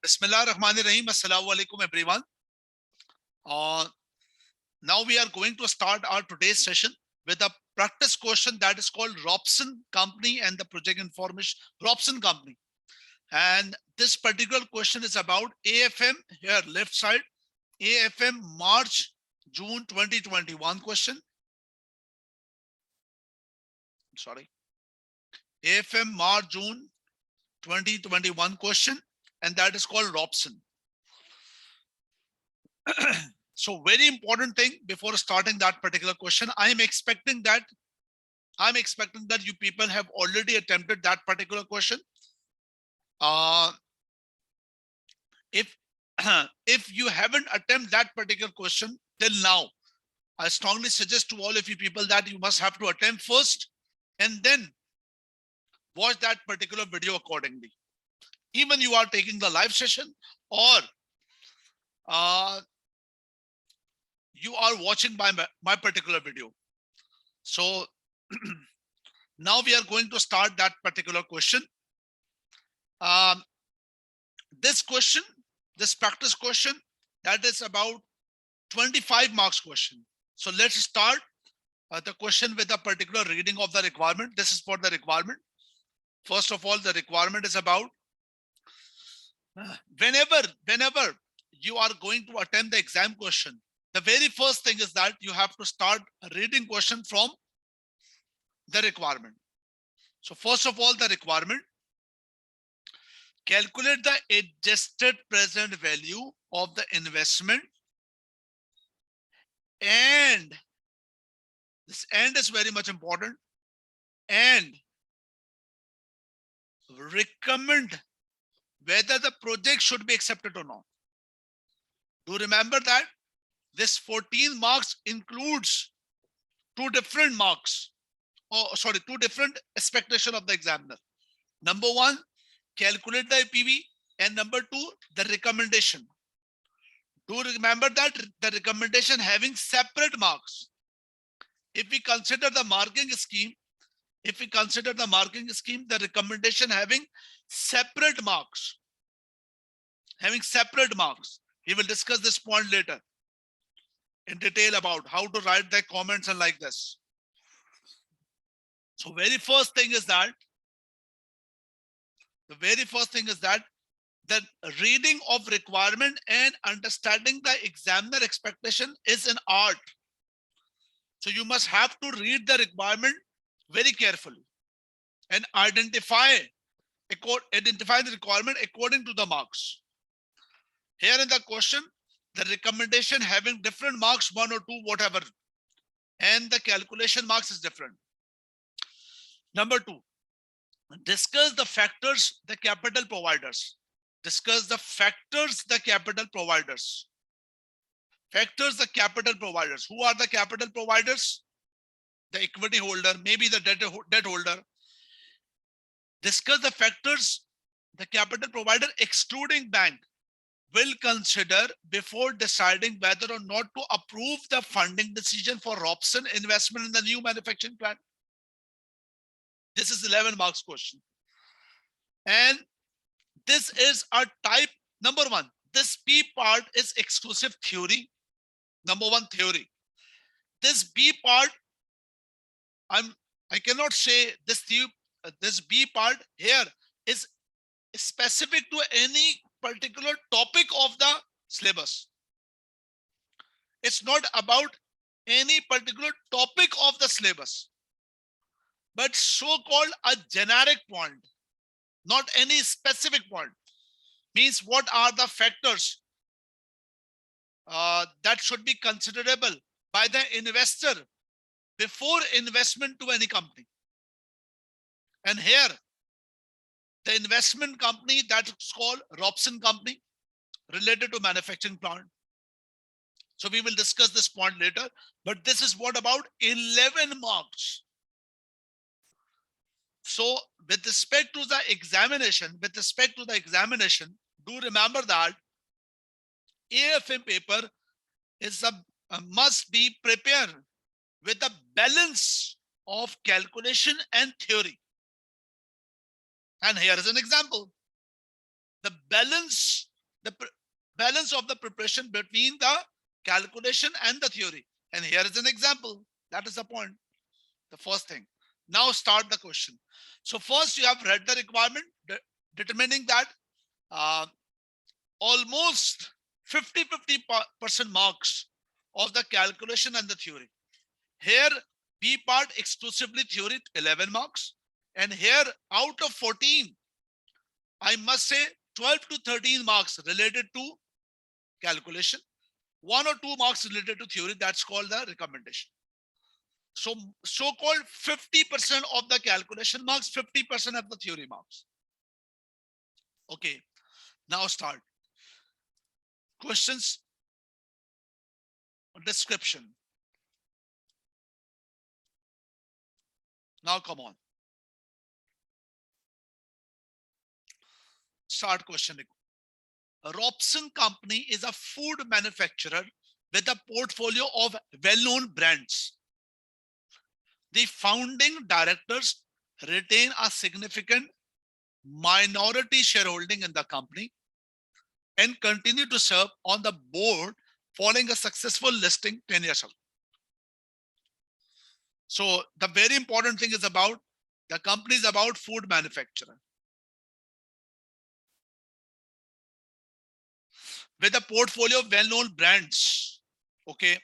Bismillahirrahmanirrahim. Assalamu alaikum, everyone. Uh, Now we are going to start our today's session with a practice question that is called Robson Company and the Project Information Robson Company. And this particular question is about AFM, here left side, AFM March, June 2021 question. Sorry. AFM March, June 2021 question, and that is called Robson. So very important thing before starting that particular question, I'm expecting that you people have already attempted that particular question. If if you haven't attempted that particular question till now, I strongly suggest to all of you people that you must have to attempt first and then watch that particular video accordingly. Even you are taking the live session or you are watching my particular video. So now we are going to start that particular question. This question, this practice question, that is about 25 marks question. So let's start the question with a particular reading of the requirement. This is for the requirement. First of all, the requirement is about whenever you are going to attempt the exam question, the very first thing is that you have to start reading question from the requirement. So first of all, the requirement, calculate the adjusted present value of the investment, and this "and" is very much important, and recommend whether the project should be accepted or not. Do remember that this 14 marks includes two different marks, two different expectation of the examiner. Number one, calculate the APV, and number two, the recommendation. Do remember that the recommendation having separate marks. If we consider the marking scheme, the recommendation having separate marks. We will discuss this point later in detail about how to write the comments and like this. So very first thing is that the reading of requirement and understanding the examiner expectation is an art. So you must have to read the requirement very carefully and identify the requirement according to the marks. Here in the question, the recommendation having different marks, 1 or 2, whatever, and the calculation marks is different. Number 2, discuss the factors the capital providers. Who are the capital providers? The equity holder, maybe the debt holder. Discuss the factors the capital provider excluding bank will consider before deciding whether or not to approve the funding decision for Robson investment in the new manufacturing plant. This is 11 marks question. And this is a type, number 1, this B part is exclusive theory. Number 1, theory. This B part, I cannot say this B part here is specific to any particular topic of the syllabus. It's not about any particular topic of the syllabus, but so-called a generic point, not any specific point. Means what are the factors that should be considerable by the investor before investment to any company. And here, the investment company that is called Robson Company, related to manufacturing plant. So we will discuss this point later, but this is what about 11 marks. So with respect to the examination, do remember that AFM paper is must be prepared with a balance of calculation and theory. And here is an example. The balance the balance of the preparation between the calculation and the theory. And here is an example. That is the point. The first thing. Now start the question. So first you have read the requirement, determining that almost 50% marks of the calculation and the theory. Here B part exclusively theory 11 marks, and here out of 14 I must say 12 to 13 marks related to calculation, 1 or 2 marks related to theory. That's called the recommendation. So so-called 50% of the calculation marks, 50% of the theory marks. Okay, now start. Questions, description. Now come on. Start questioning. Robson Company is a food manufacturer with a portfolio of well-known brands. The founding directors retain a significant minority shareholding in the company and continue to serve on the board following a successful listing 10 years ago. So the very important thing is about the company is about food manufacturer with a portfolio of well-known brands. Okay,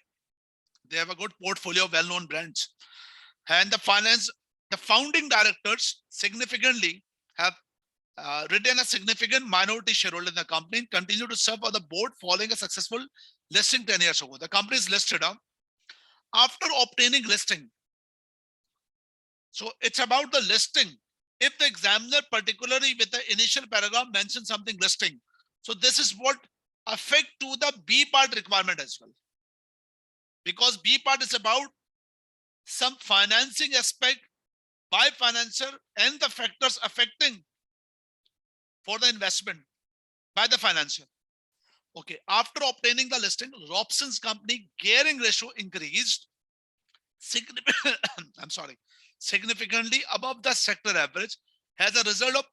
they have a good portfolio of well-known brands, and the founding directors significantly have retained a significant minority shareholder in the company and continue to serve on the board following a successful listing 10 years ago. The company is listed after obtaining listing. So it's about the listing. If the examiner, particularly with the initial paragraph, mentions something listing, so this is what affect to the B part requirement as well, because B part is about some financing aspect by financer and the factors affecting for the investment by the financier. Okay, after obtaining the listing, Robson's company gearing ratio increased significantly above the sector average as a result of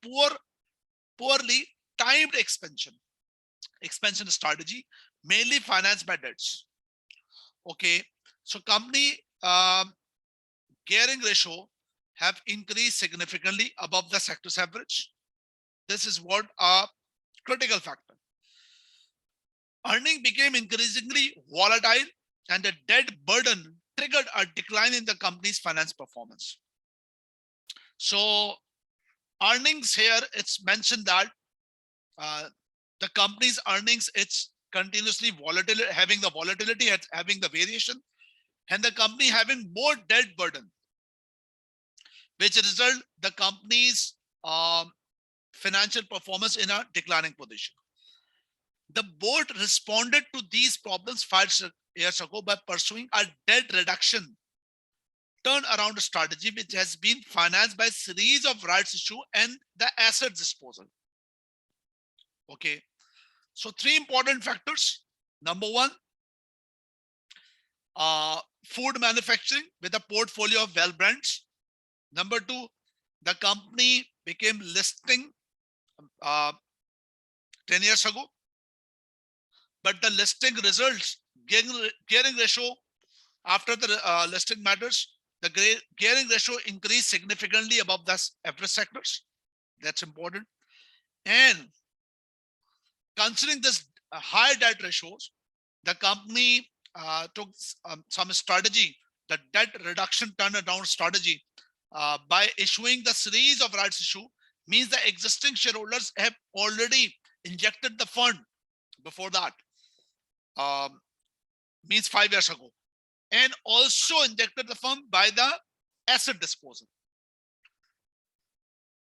poorly timed expansion strategy, mainly financed by debts. Okay, so company gearing ratio have increased significantly above the sector's average. This is what a critical factor. Earning became increasingly volatile and the debt burden triggered a decline in the company's finance performance. So earnings here, it's mentioned that the company's earnings, it's continuously volatile, having the volatility, having the variation, and the company having more debt burden, which result the company's financial performance in a declining position. The board responded to these problems 5 years ago by pursuing a debt reduction turnaround strategy, which has been financed by a series of rights issue and the asset disposal. Okay, so 3 important factors. Number 1, food manufacturing with a portfolio of well brands. Number 2, the company became listing 10 years ago, but the listing results, gearing ratio after the listing matters, the gearing ratio increased significantly above the average sectors. That's important. And considering this high debt ratios, the company took some strategy, the debt reduction turnaround strategy, by issuing the series of rights issue, means the existing shareholders have already injected the fund before that, means 5 years ago, and also injected the fund by the asset disposal.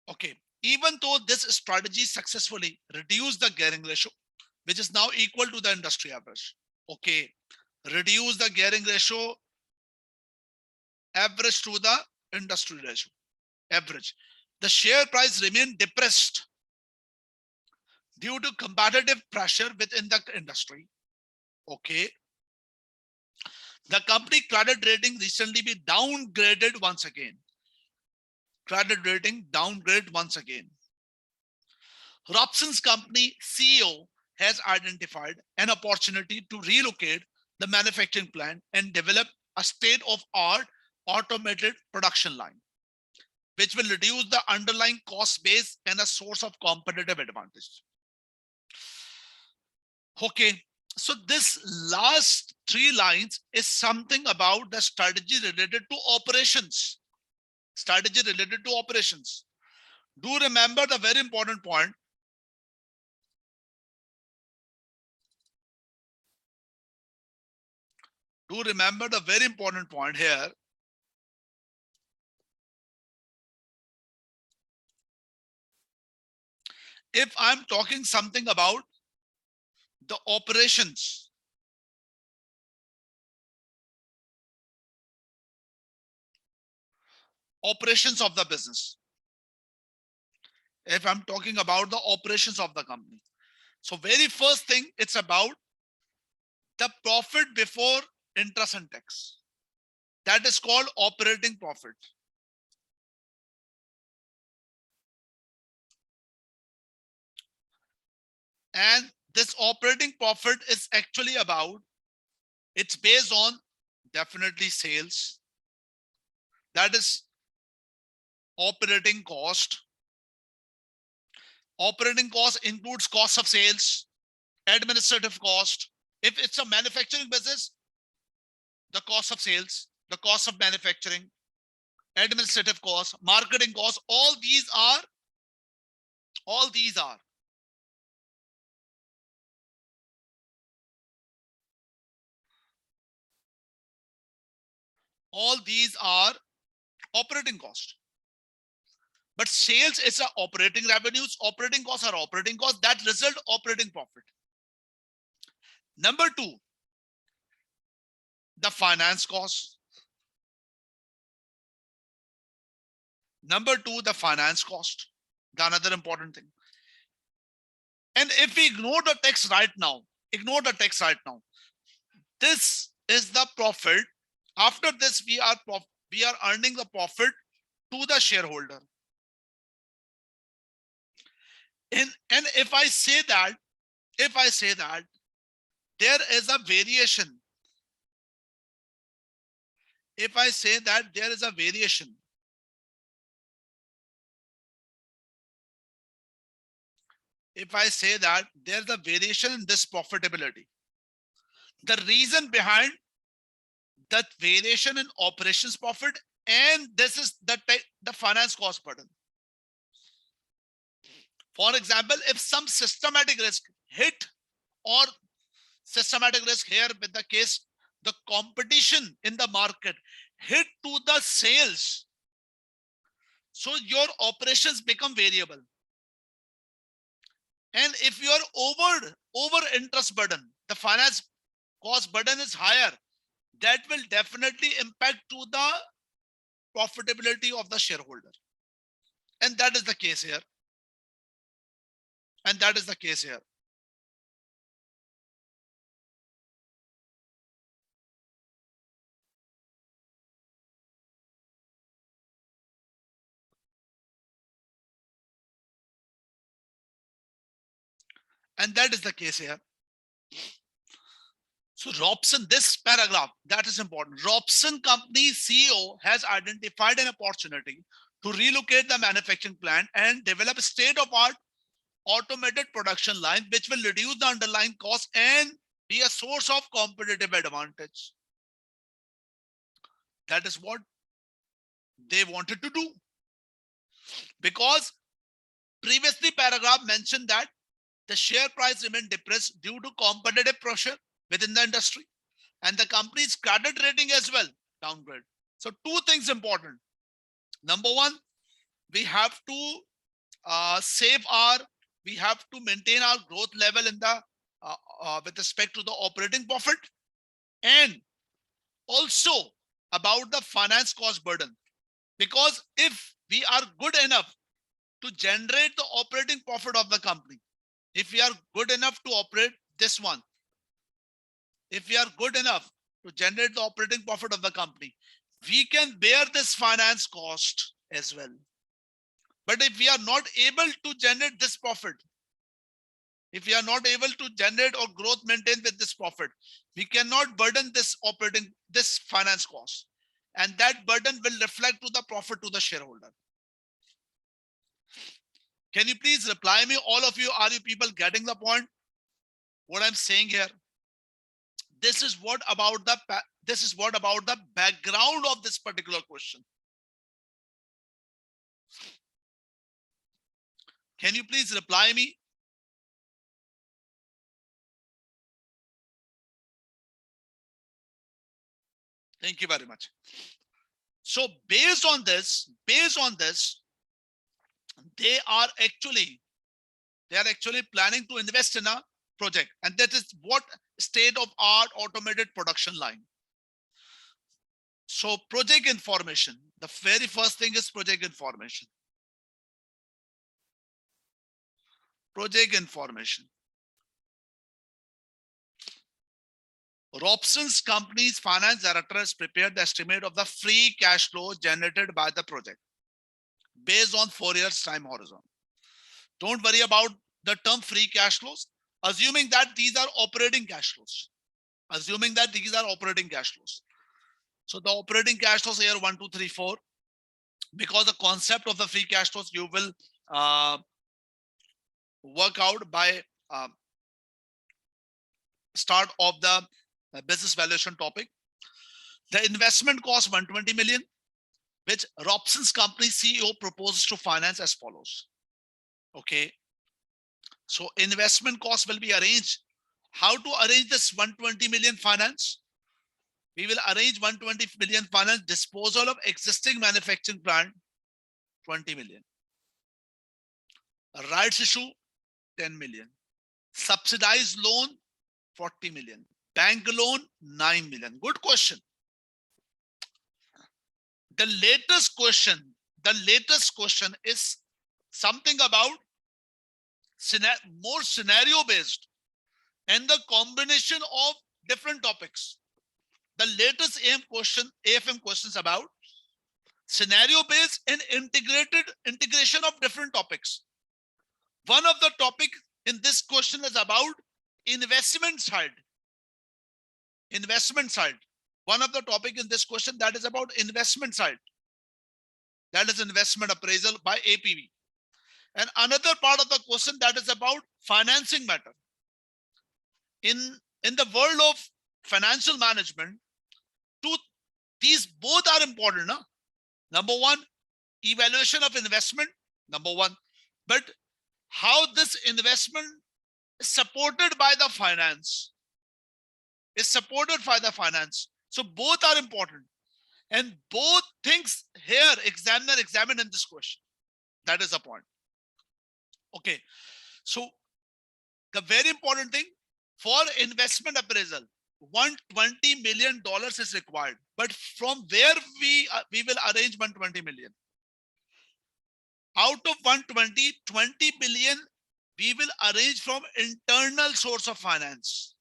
Okay, even though this strategy successfully reduced the gearing ratio, which is now equal to the industry average. Okay, reduce the gearing ratio average to the industry ratio average. The share price remained depressed due to competitive pressure within the industry. Okay, the company credit rating recently be downgraded once again. Credit rating downgrade once again. Robson's company CEO has identified an opportunity to relocate the manufacturing plant and develop a state-of-art automated production line, which will reduce the underlying cost base and a source of competitive advantage. Okay, so this last three lines is something about the strategy related to operations. Strategy related to operations. Do remember the very important point. Do remember the very important point here. If I'm talking something about the operations, operations of the business, if I'm talking about the operations of the company, so very first thing, it's about the profit before interest and tax. That is called operating profit. And this operating profit is actually about, it's based on definitely sales. That is operating cost. Operating cost includes cost of sales, administrative cost. If it's a manufacturing business, the cost of sales, the cost of manufacturing, administrative costs, marketing costs, all these are all these are operating cost. But sales is a operating revenues, operating costs are operating costs, that result operating profit. Number two, the finance cost. Number two, the finance cost, the another important thing. And if we ignore the tax right now, this is the profit. After this, we are earning the profit to the shareholder. And if I say that there is a variation, if I say that there is a variation, if I say that there's a variation in this profitability, the reason behind that variation in operations profit, and this is the finance cost burden. For example, if some systematic risk hit, or systematic risk here with the case, the competition in the market hit to the sales, so your operations become variable. And if you are over interest burden, the finance cost burden is higher, that will definitely impact to the profitability of the shareholder. And that is the case here. And that is the case here. And that is the case here. So Robson, this paragraph, that is important. Robson Company CEO has identified an opportunity to relocate the manufacturing plant and develop a state-of-the-art automated production line, which will reduce the underlying cost and be a source of competitive advantage. That is what they wanted to do. Because previously paragraph mentioned that the share price remained depressed due to competitive pressure within the industry, and the company's credit rating as well downgrade. So two things important. Number one, we have to we have to maintain our growth level in the with respect to the operating profit, and also about the finance cost burden. Because if we are good enough to generate the operating profit of the company, if we are good enough to operate this one, if we are good enough to generate the operating profit of the company, we can bear this finance cost as well. But if we are not able to generate this profit, If we are not able to generate or growth maintain with this profit, we cannot burden this finance cost. And that burden will reflect to the profit to the shareholder. Can you please reply me? All of you, are you people getting the point? What I'm saying here? This is what about the background of this particular question. Can you please reply me? Thank you very much. So based on this, they are actually planning to invest in a project, and that is what state-of-art automated production line. So project information, the very first thing is project information. Project information. Robson's company's finance director has prepared the estimate of the free cash flow generated by the project based on 4 years time horizon. Don't worry about the term free cash flows, assuming that these are operating cash flows. Assuming that these are operating cash flows. So the operating cash flows here 1, 2, 3, 4. Because the concept of the free cash flows you will work out by start of the business valuation topic. The investment cost 120 million, which Robson's company CEO proposes to finance as follows. Okay. So investment cost will be arranged. How to arrange this 120 million finance? We will arrange 120 million finance disposal of existing manufacturing plant, 20 million. Rights issue, 10 million. Subsidized loan, 40 million. Bank loan, 9 million. Good question. The latest question is something about more scenario based and the combination of different topics. The latest AFM questions about scenario based and integration of different topics. One of the topic in this question is about investment side. One of the topic in this question that is about investment side. That is investment appraisal by APV. And another part of the question that is about financing matter. In the world of financial management, these both are important. No? Number one, evaluation of investment, number one. But how this investment is supported by the finance. So both are important. And both things here examine in this question. That is the point. Okay. So the very important thing for investment appraisal, $120 million is required. But from where we will arrange 120 million? Out of 120, 20 billion we will arrange from internal source of finance.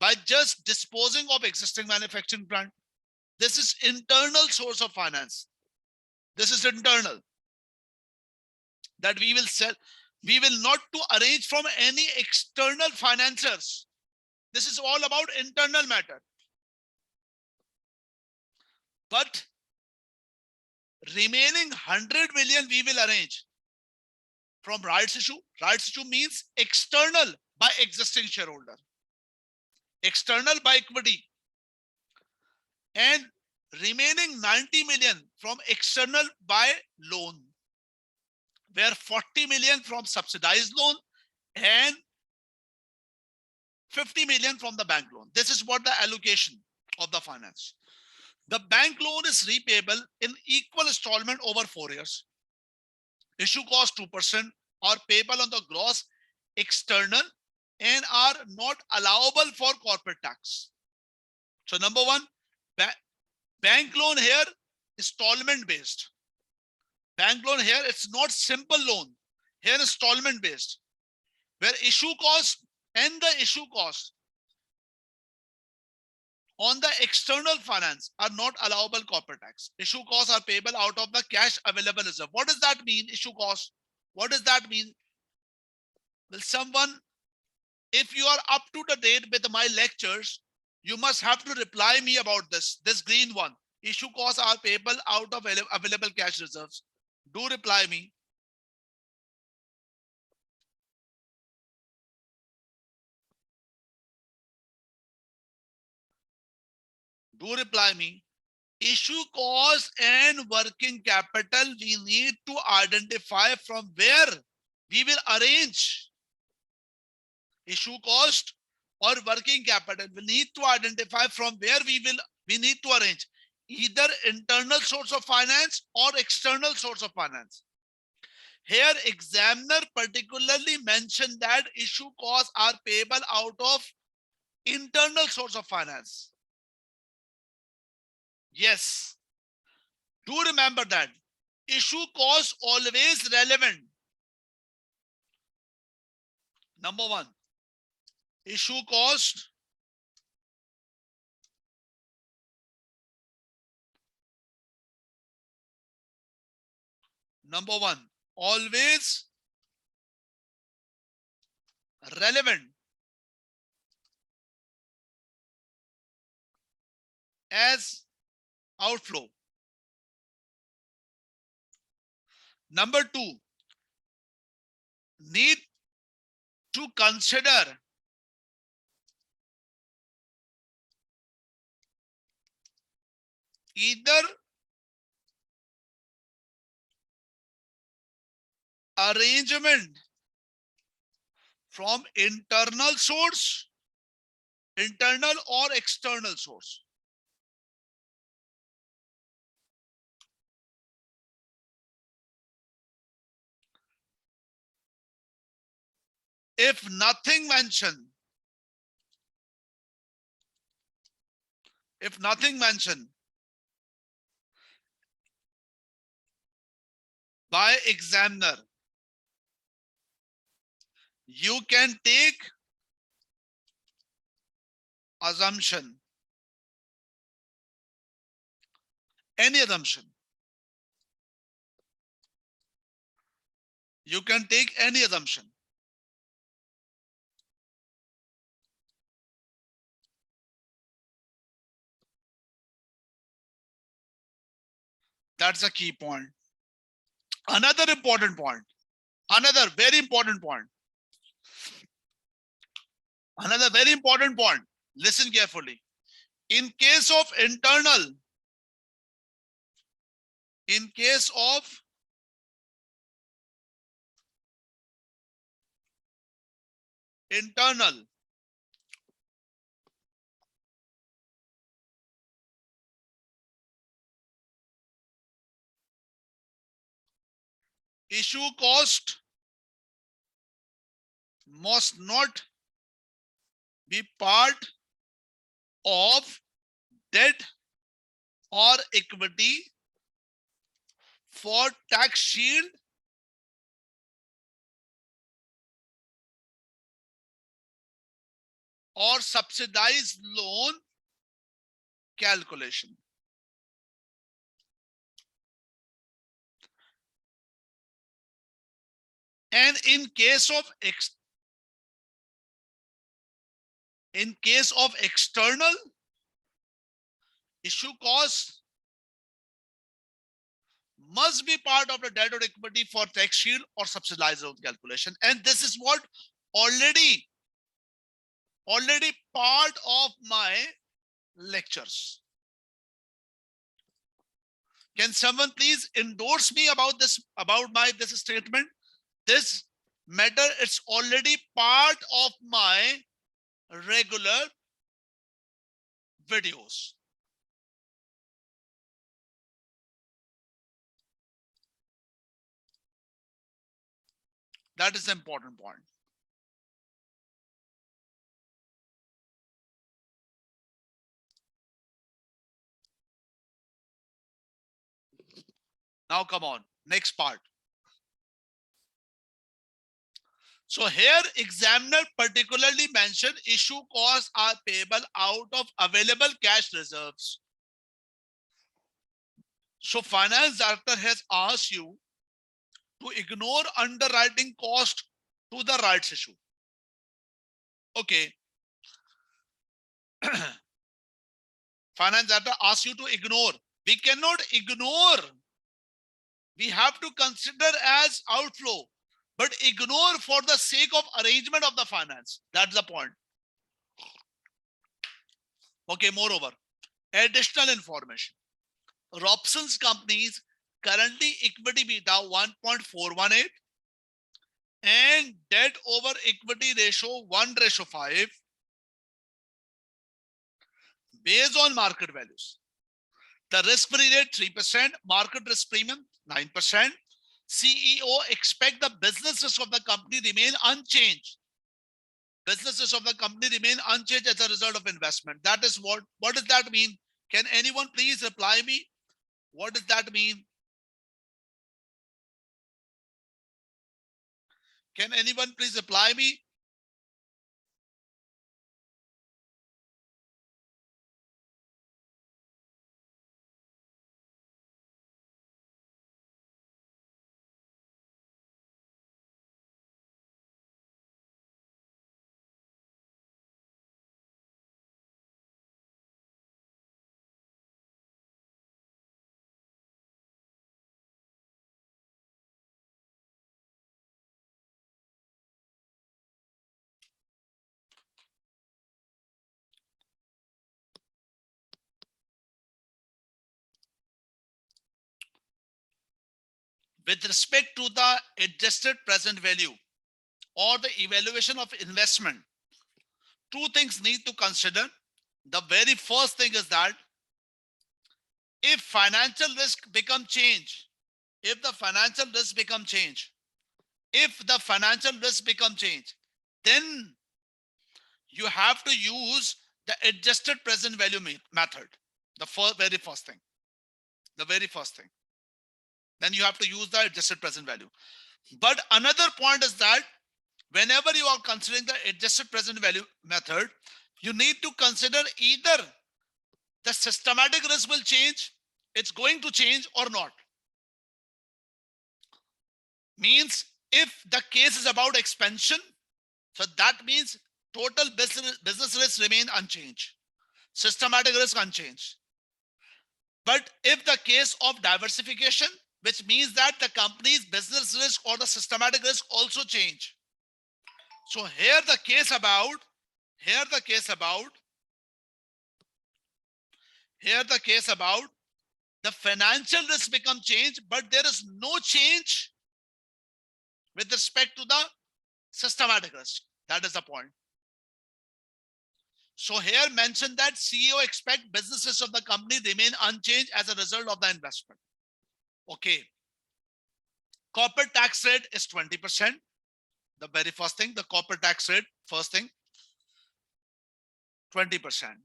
By just disposing of existing manufacturing plant. This is internal source of finance. This is internal. That we will sell. We will not to arrange from any external financiers. This is all about internal matter. But remaining 100 million we will arrange from rights issue. Rights issue means external by existing shareholder. External by equity. And remaining 90 million from external by loan. Where 40 million from subsidized loan and 50 million from the bank loan. This is what the allocation of the finance. The bank loan is repayable in equal installment over 4 years. Issue cost 2% are payable on the gross external and are not allowable for corporate tax. So number one, bank loan here, installment based. Bank loan here, it's not simple loan. Here installment based. Where issue cost and the issue cost on the external finance are not allowable corporate tax. Issue costs are payable out of the cash available reserve. What does that mean, issue cost? What does that mean? Will someone, if you are up to the date with my lectures, you must have to reply me about this green one. Issue costs are payable out of available cash reserves. Do reply me. Do reply me. Issue cost and working capital, we need to identify from where we will arrange issue cost or working capital. We need to identify from where we need to arrange either internal source of finance or external source of finance. Here, examiner particularly mentioned that issue costs are payable out of internal source of finance. Yes, do remember that. Issue cost always relevant. Number one, issue cost number one, always relevant as outflow. Number two, need to consider either arrangement from internal source, internal or external source. If nothing mentioned, by examiner, you can take assumption, any assumption. You can take any assumption. That's a key point. Another important point, another very important point. Another very important point. Listen carefully. In case of internal, issue cost must not be part of debt or equity for tax shield or subsidized loan calculation. And in case of external, issue cost must be part of the debt or equity for tax shield or subsidized loan calculation. And this is what already part of my lectures. Can someone please endorse me about this statement? This matter is already part of my regular videos. That is the important point. Now come on, next part. So here examiner particularly mentioned issue costs are payable out of available cash reserves. So finance director has asked you to ignore underwriting cost to the rights issue. Okay. Finance Director asks you to ignore. We cannot ignore. We have to consider as outflow, but ignore for the sake of arrangement of the finance. That's the point. Okay, moreover, additional information. Robson's companies currently equity beta 1.418 and debt over equity ratio 1:5 based on market values. The risk-free rate 3%, market risk premium 9%. CEO expect the business risk of the company remain unchanged. Business risk of the company remain unchanged as a result of investment. That is what does that mean? Can anyone please reply me? What does that mean? Can anyone please reply me? With respect to the adjusted present value or the evaluation of investment, two things need to consider. The very first thing is that if financial risk become change, if the financial risk become change, then you have to use the adjusted present value method. The very first thing. Then you have to use the adjusted present value. But another point is that whenever you are considering the adjusted present value method, you need to consider either the systematic risk will change, it's going to change or not. Means if the case is about expansion, so that means total business risk remain unchanged, systematic risk unchanged. But if the case of diversification, which means that the company's business risk or the systematic risk also change. So here the case about the financial risk become change, but there is no change with respect to the systematic risk. That is the point. So here mentioned that CEO expect businesses of the company remain unchanged as a result of the investment. Okay. Corporate tax rate is 20%. The very first thing, the corporate tax rate, first thing, 20%.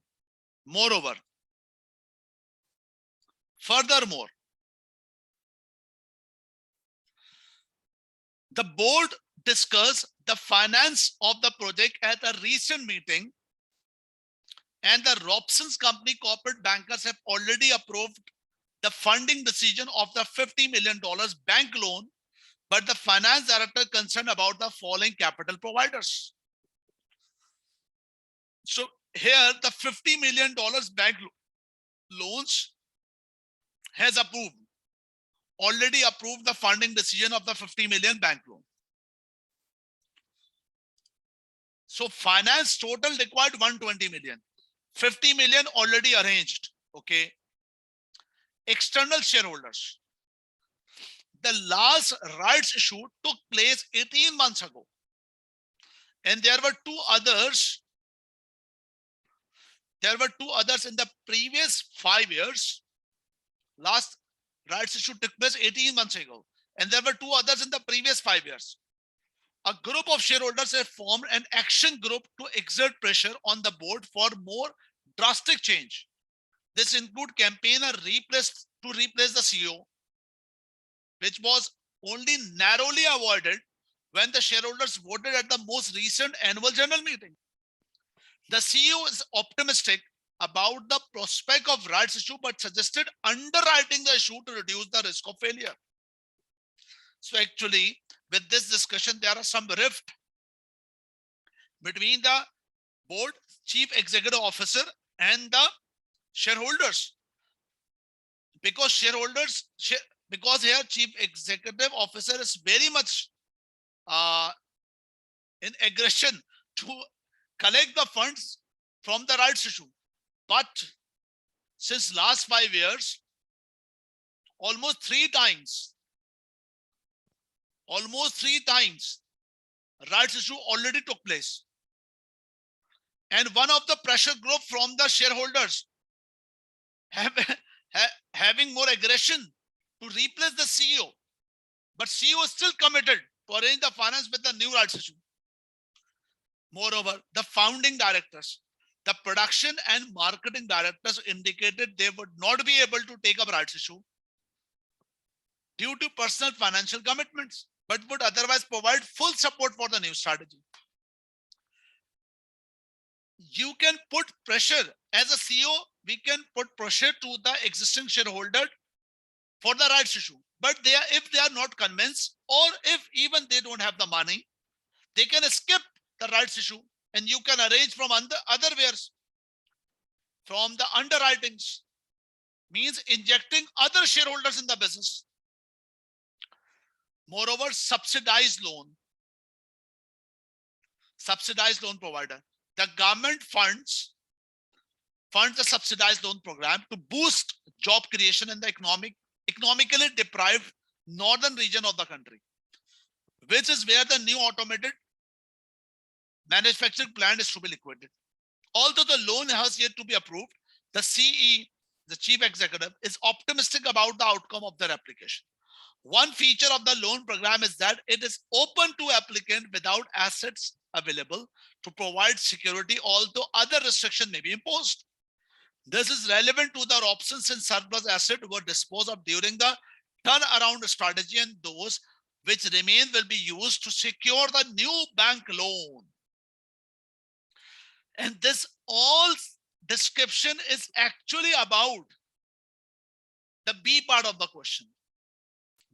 Moreover, furthermore, the board discussed the finance of the project at a recent meeting, and the Robson's company corporate bankers have already approved the funding decision of the $50 million bank loan, but the finance director concerned about the following capital providers. So here the $50 million bank loans has already approved the funding decision of the 50 million bank loan. So finance total required 120 million. 50 million already arranged. Okay. External shareholders. The last rights issue took place 18 months ago. And there were two others. There were two others in the previous 5 years. Last rights issue took place 18 months ago. And there were two others in the previous 5 years. A group of shareholders have formed an action group to exert pressure on the board for more drastic change. This includes campaign to replace the CEO, which was only narrowly avoided when the shareholders voted at the most recent annual general meeting. The CEO is optimistic about the prospect of rights issue, but suggested underwriting the issue to reduce the risk of failure. So actually, with this discussion, there are some rift between the board, chief executive officer, and the shareholders. Because because here chief executive officer is very much in aggression to collect the funds from the rights issue. But since last 5 years, almost three times, rights issue already took place. And one of the pressure group from the shareholders having more aggression to replace the CEO. But CEO is still committed to arrange the finance with the new rights issue. Moreover, the founding directors, the production and marketing directors indicated they would not be able to take up rights issue due to personal financial commitments, but would otherwise provide full support for the new strategy. You can put pressure as a CEO, we can put pressure to the existing shareholder for the rights issue. But if they are not convinced, or if even they don't have the money, they can skip the rights issue and you can arrange from other ways, from the underwritings, means injecting other shareholders in the business. Moreover, subsidized loan provider. The government funds the subsidized loan program to boost job creation in the economically deprived northern region of the country, which is where the new automated manufacturing plant is to be liquidated. Although the loan has yet to be approved, the CE, the chief executive, is optimistic about the outcome of their application. One feature of the loan program is that it is open to applicant without assets available to provide security, although other restrictions may be imposed. This is relevant to the options in surplus asset were disposed of during the turnaround strategy, and those which remain will be used to secure the new bank loan. And this all description is actually about the B part of the question.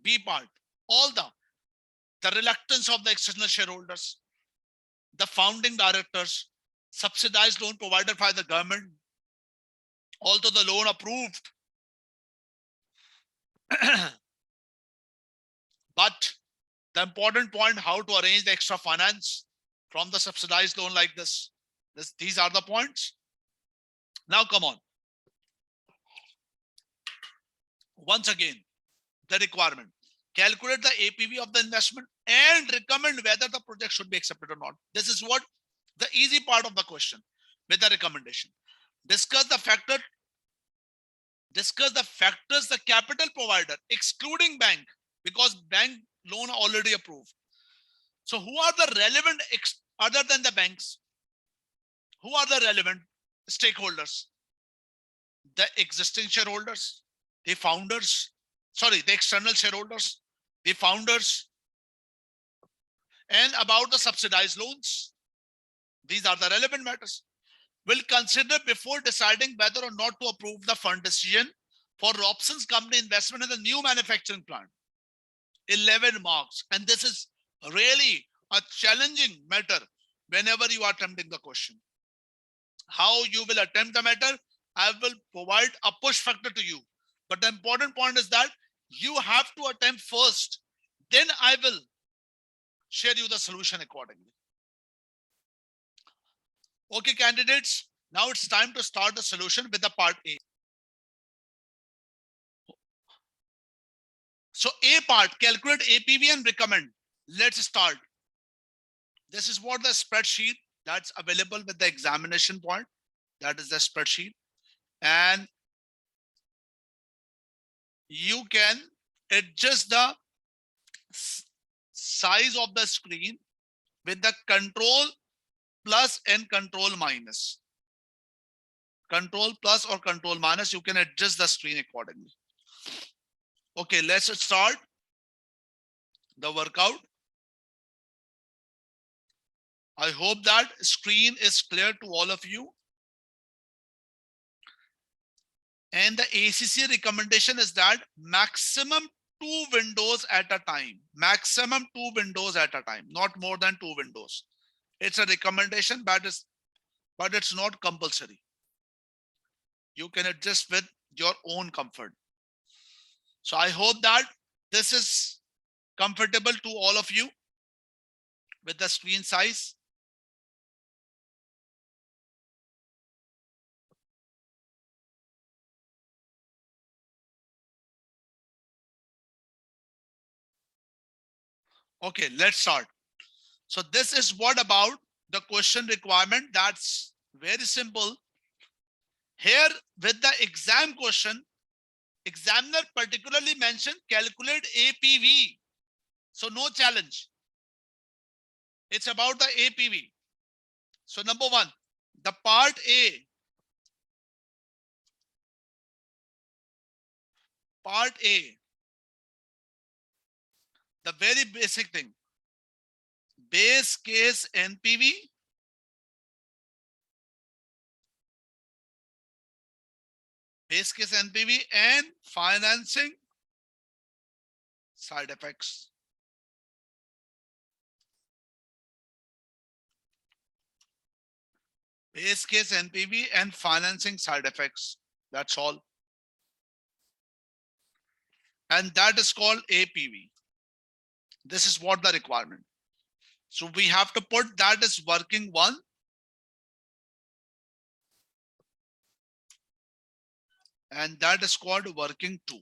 B part, all the reluctance of the external shareholders, the founding directors, subsidized loan provided by the government, although the loan approved. But the important point, how to arrange the extra finance from the subsidized loan like this. These are the points. Now come on. Once again, the requirement. Calculate the APV of the investment and recommend whether the project should be accepted or not. This is what the easy part of the question with the recommendation. Discuss the factors the capital provider, excluding bank, because bank loan already approved. So who are the relevant other than the banks? Who are the relevant stakeholders? The existing shareholders, the founders, sorry, the external shareholders, the founders, and about the subsidized loans. These are the relevant matters. Will consider before deciding whether or not to approve the fund decision for Robson's company investment in the new manufacturing plant. 11 marks. And this is really a challenging matter whenever you are attempting the question. How you will attempt the matter, I will provide a push factor to you. But the important point is that you have to attempt first, then I will share you the solution accordingly. Okay, candidates, now it's time to start the solution with the part A. So A part, calculate APV and recommend. Let's start. This is what the spreadsheet that's available with the examination point. That is the spreadsheet. And you can adjust the size of the screen with the control plus and control minus. Control plus or control minus, you can adjust the screen accordingly. Okay, let's start the workout. I hope that screen is clear to all of you. And the ACC recommendation is that maximum 2 windows at a time, maximum 2 windows at a time, not more than 2 windows. It's a recommendation, but it's not compulsory. You can adjust with your own comfort. So I hope that this is comfortable to all of you with the screen size. Okay, let's start. So this is what about the question requirement. That's very simple. Here with the exam question, examiner particularly mentioned calculate APV. So no challenge. It's about the APV. So number one, the part A. Part A. The very basic thing. Base case NPV. Base case NPV and financing side effects. Base case NPV and financing side effects. That's all. And that is called APV. This is what the requirement. So we have to put that as working one. And that is called working two.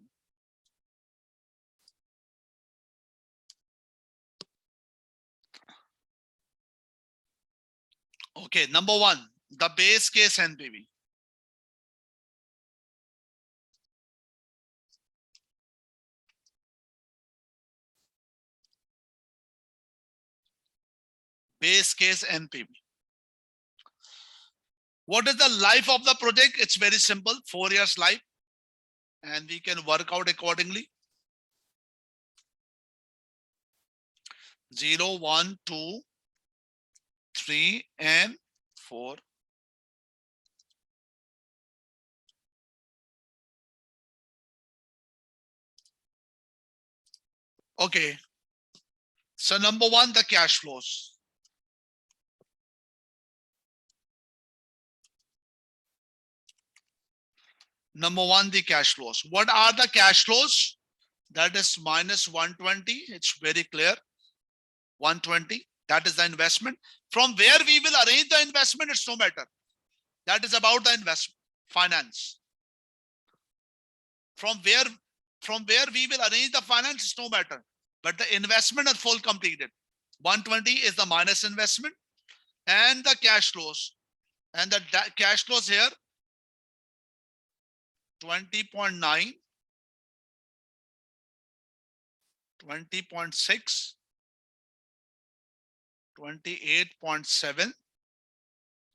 Okay, number one, the base case NPV. Base case NPV. What is the life of the project? It's very simple, 4 years life. And we can work out accordingly. 0, 1, 2, 3, and 4. Okay. So number one, the cash flows. Number one, the cash flows. What are the cash flows? That is minus 120. It's very clear. 120. That is the investment. From where we will arrange the investment, it's no matter. That is about the investment, finance. From where we will arrange the finance, it's no matter. But the investment are full completed. 120 is the minus investment and the cash flows. And the cash flows here, 20.9, 20.6, 28.7,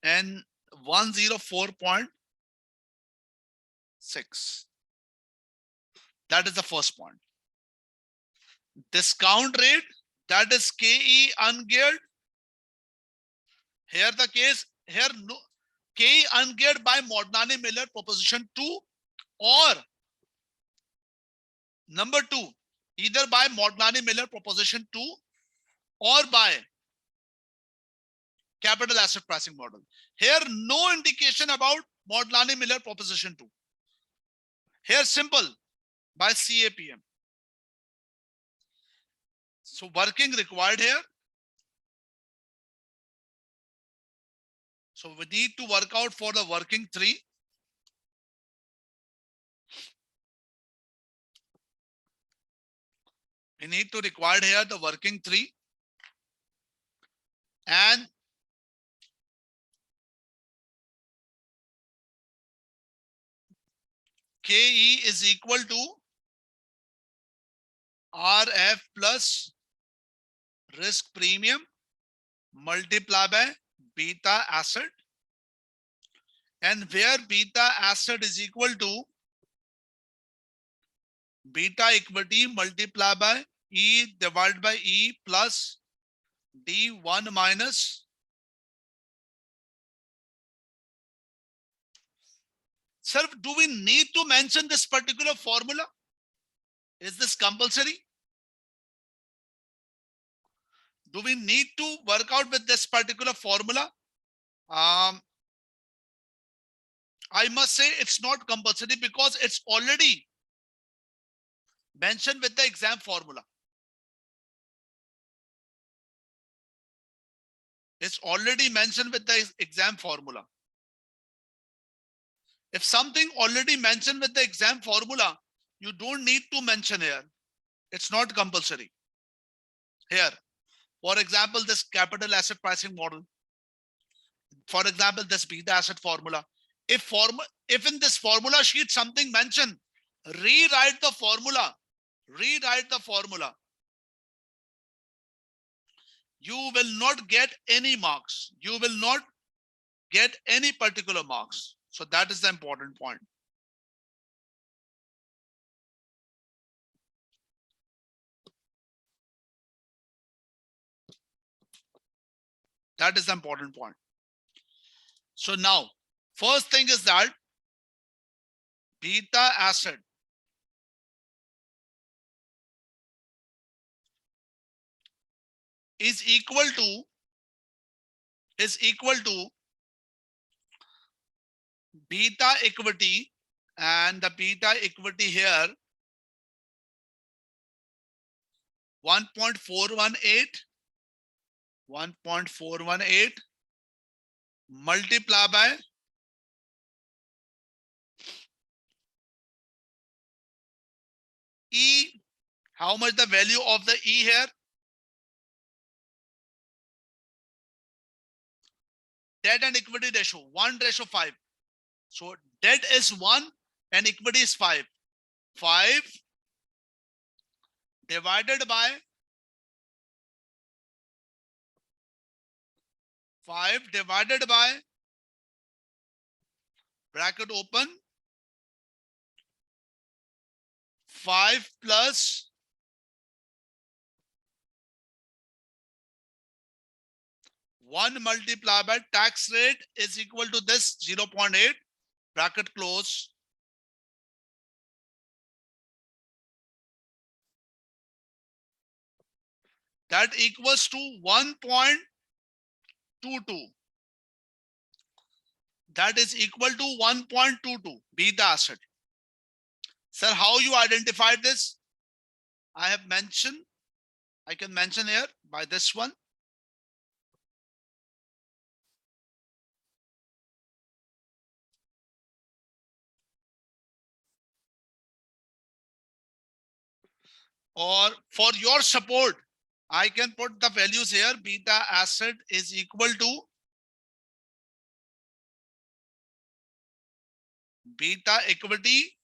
and 104.6. That is the first point. Discount rate, that is KE ungeared. Here the case, here no, KE ungeared by Modnani Miller proposition 2 or number 2, either by Modnani Miller proposition 2 or by capital asset pricing model. Here no indication about Modnani Miller proposition 2. Here simple by CAPM. So working required here. So we need to work out for the working 3. We need to require here the working 3. And KE is equal to RF plus risk premium multiplied by beta asset. And where beta asset is equal to beta equity multiplied by E divided by E plus D1 minus. Sir, do we need to mention this particular formula? Is this compulsory? Do we need to work out with this particular formula? I must say it's not compulsory because it's already mentioned with the exam formula. It's already mentioned with the exam formula. If something already mentioned with the exam formula, you don't need to mention here. It's not compulsory. Here, for example, this capital asset pricing model. For example, this beta asset formula. If in this formula sheet something mentioned, rewrite the formula. Rewrite the formula. You will not get any marks. You will not get any particular marks. So that is the important point. That is the important point. So now, first thing is that beta asset is equal to beta equity, and the beta equity here 1.418 multiply by E. How much the value of the E here? Debt and equity ratio 1:5. So debt is 1 and equity is 5. 5 divided by bracket open 5 plus 1 multiplied by tax rate is equal to this 0.8 bracket close. That equals to 1.22. That is equal to 1.22 beta asset. Sir, how you identified this? I have mentioned, I can mention here by this one. Or for your support, I can put the values here. Beta asset is equal to beta equity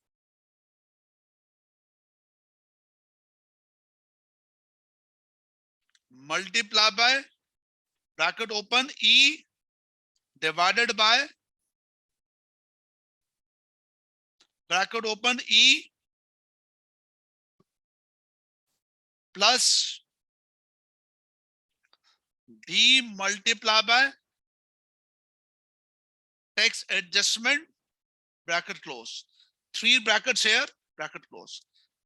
multiply by bracket open E divided by bracket open E plus D multiply by tax adjustment bracket close. 3 brackets here, bracket close.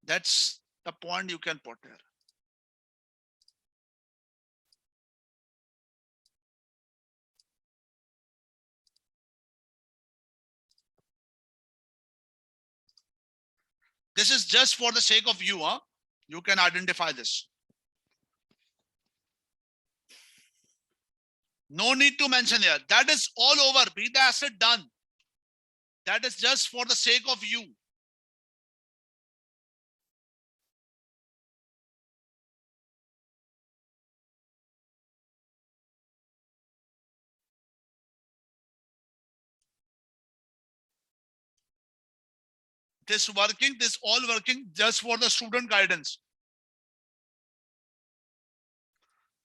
That's the point you can put here. This is just for the sake of you, huh? You can identify this. No need to mention here. That is all over. Beta asset done. That is just for the sake of you. This all working just for the student guidance.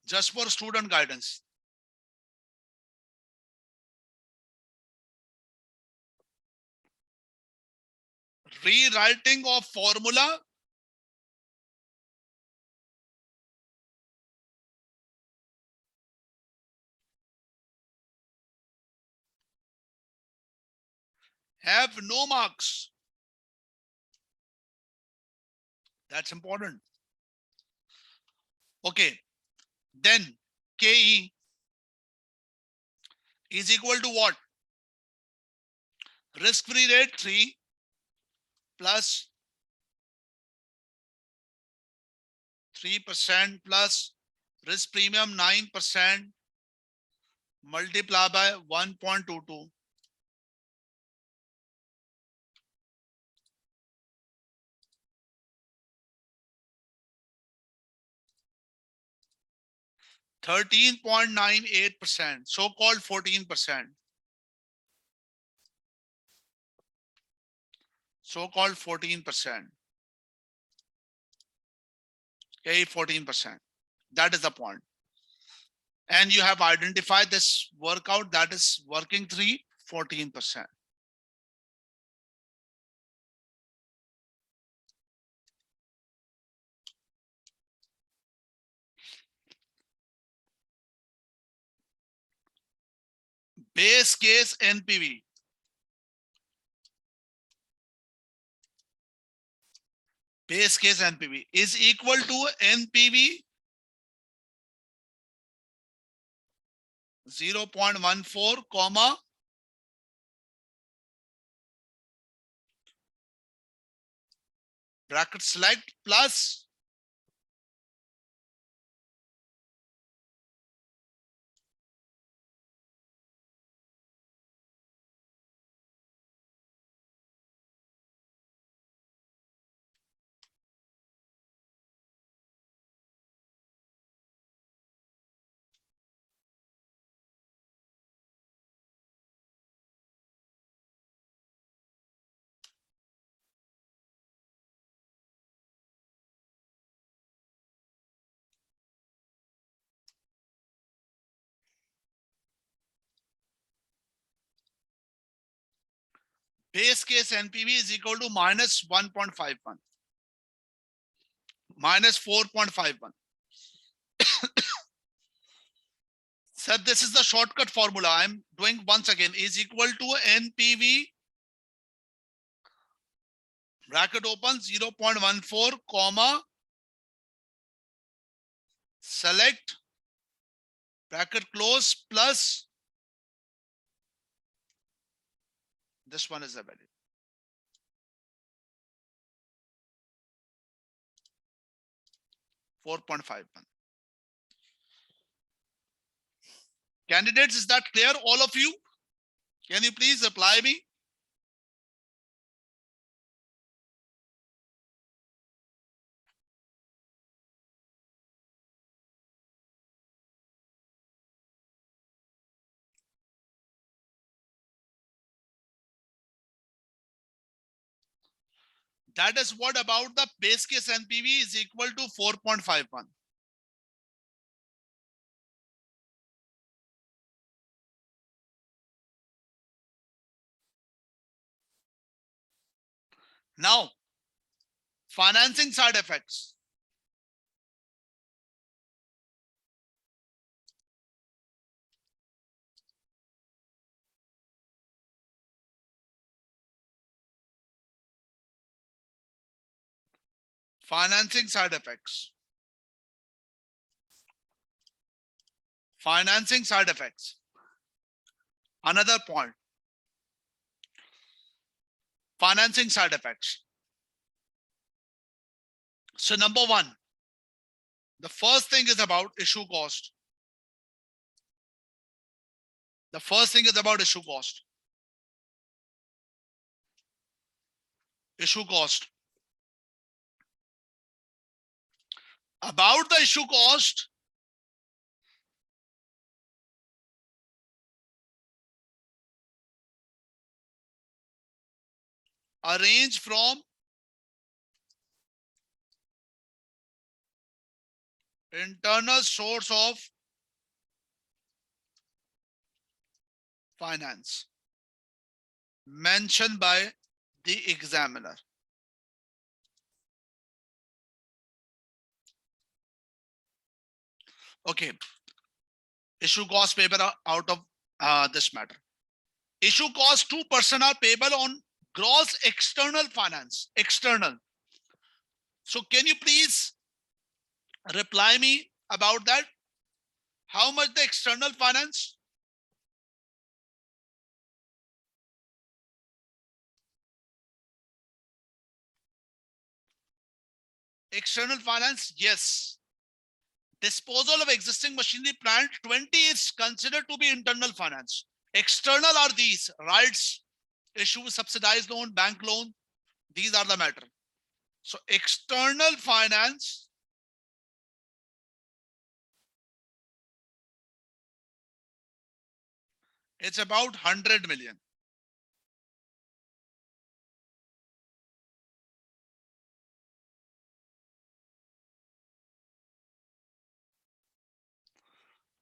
Just for student guidance. Rewriting of formula. Have no marks. That's important. Okay. Then KE is equal to what? Risk-free rate 3 plus 3% plus risk premium 9% multiplied by 1.22. $13.98%, so-called 14%. So-called 14%. Okay, 14%. That is the point. And you have identified this workout, that is working 3, 14%. Base case NPV. Base case NPV is equal to NPV 0.14, comma bracket select plus base case NPV is equal to minus 1.51, minus 4.51. So this is the shortcut formula. I'm doing once again, is equal to NPV bracket open 0.14, comma select bracket close plus this one is the value. $4.51. Candidates, is that clear? All of you? Can you please reply me? That is what about the base case NPV is equal to 4.51. Now, financing side effects. Financing side effects. Financing side effects. Another point. Financing side effects. So number one, the first thing is about issue cost. The first thing is about issue cost. Issue cost. About the issue cost, arrange from internal source of finance mentioned by the examiner. Okay. Issue cost payable out of this matter. Issue cost 2% are payable on gross external finance. External. So can you please reply me about that? How much the external finance? External finance, yes. Disposal of existing machinery plant, 20 is considered to be internal finance. External are these rights, issue subsidized loan, bank loan. These are the matter. So external finance, it's about 100 million.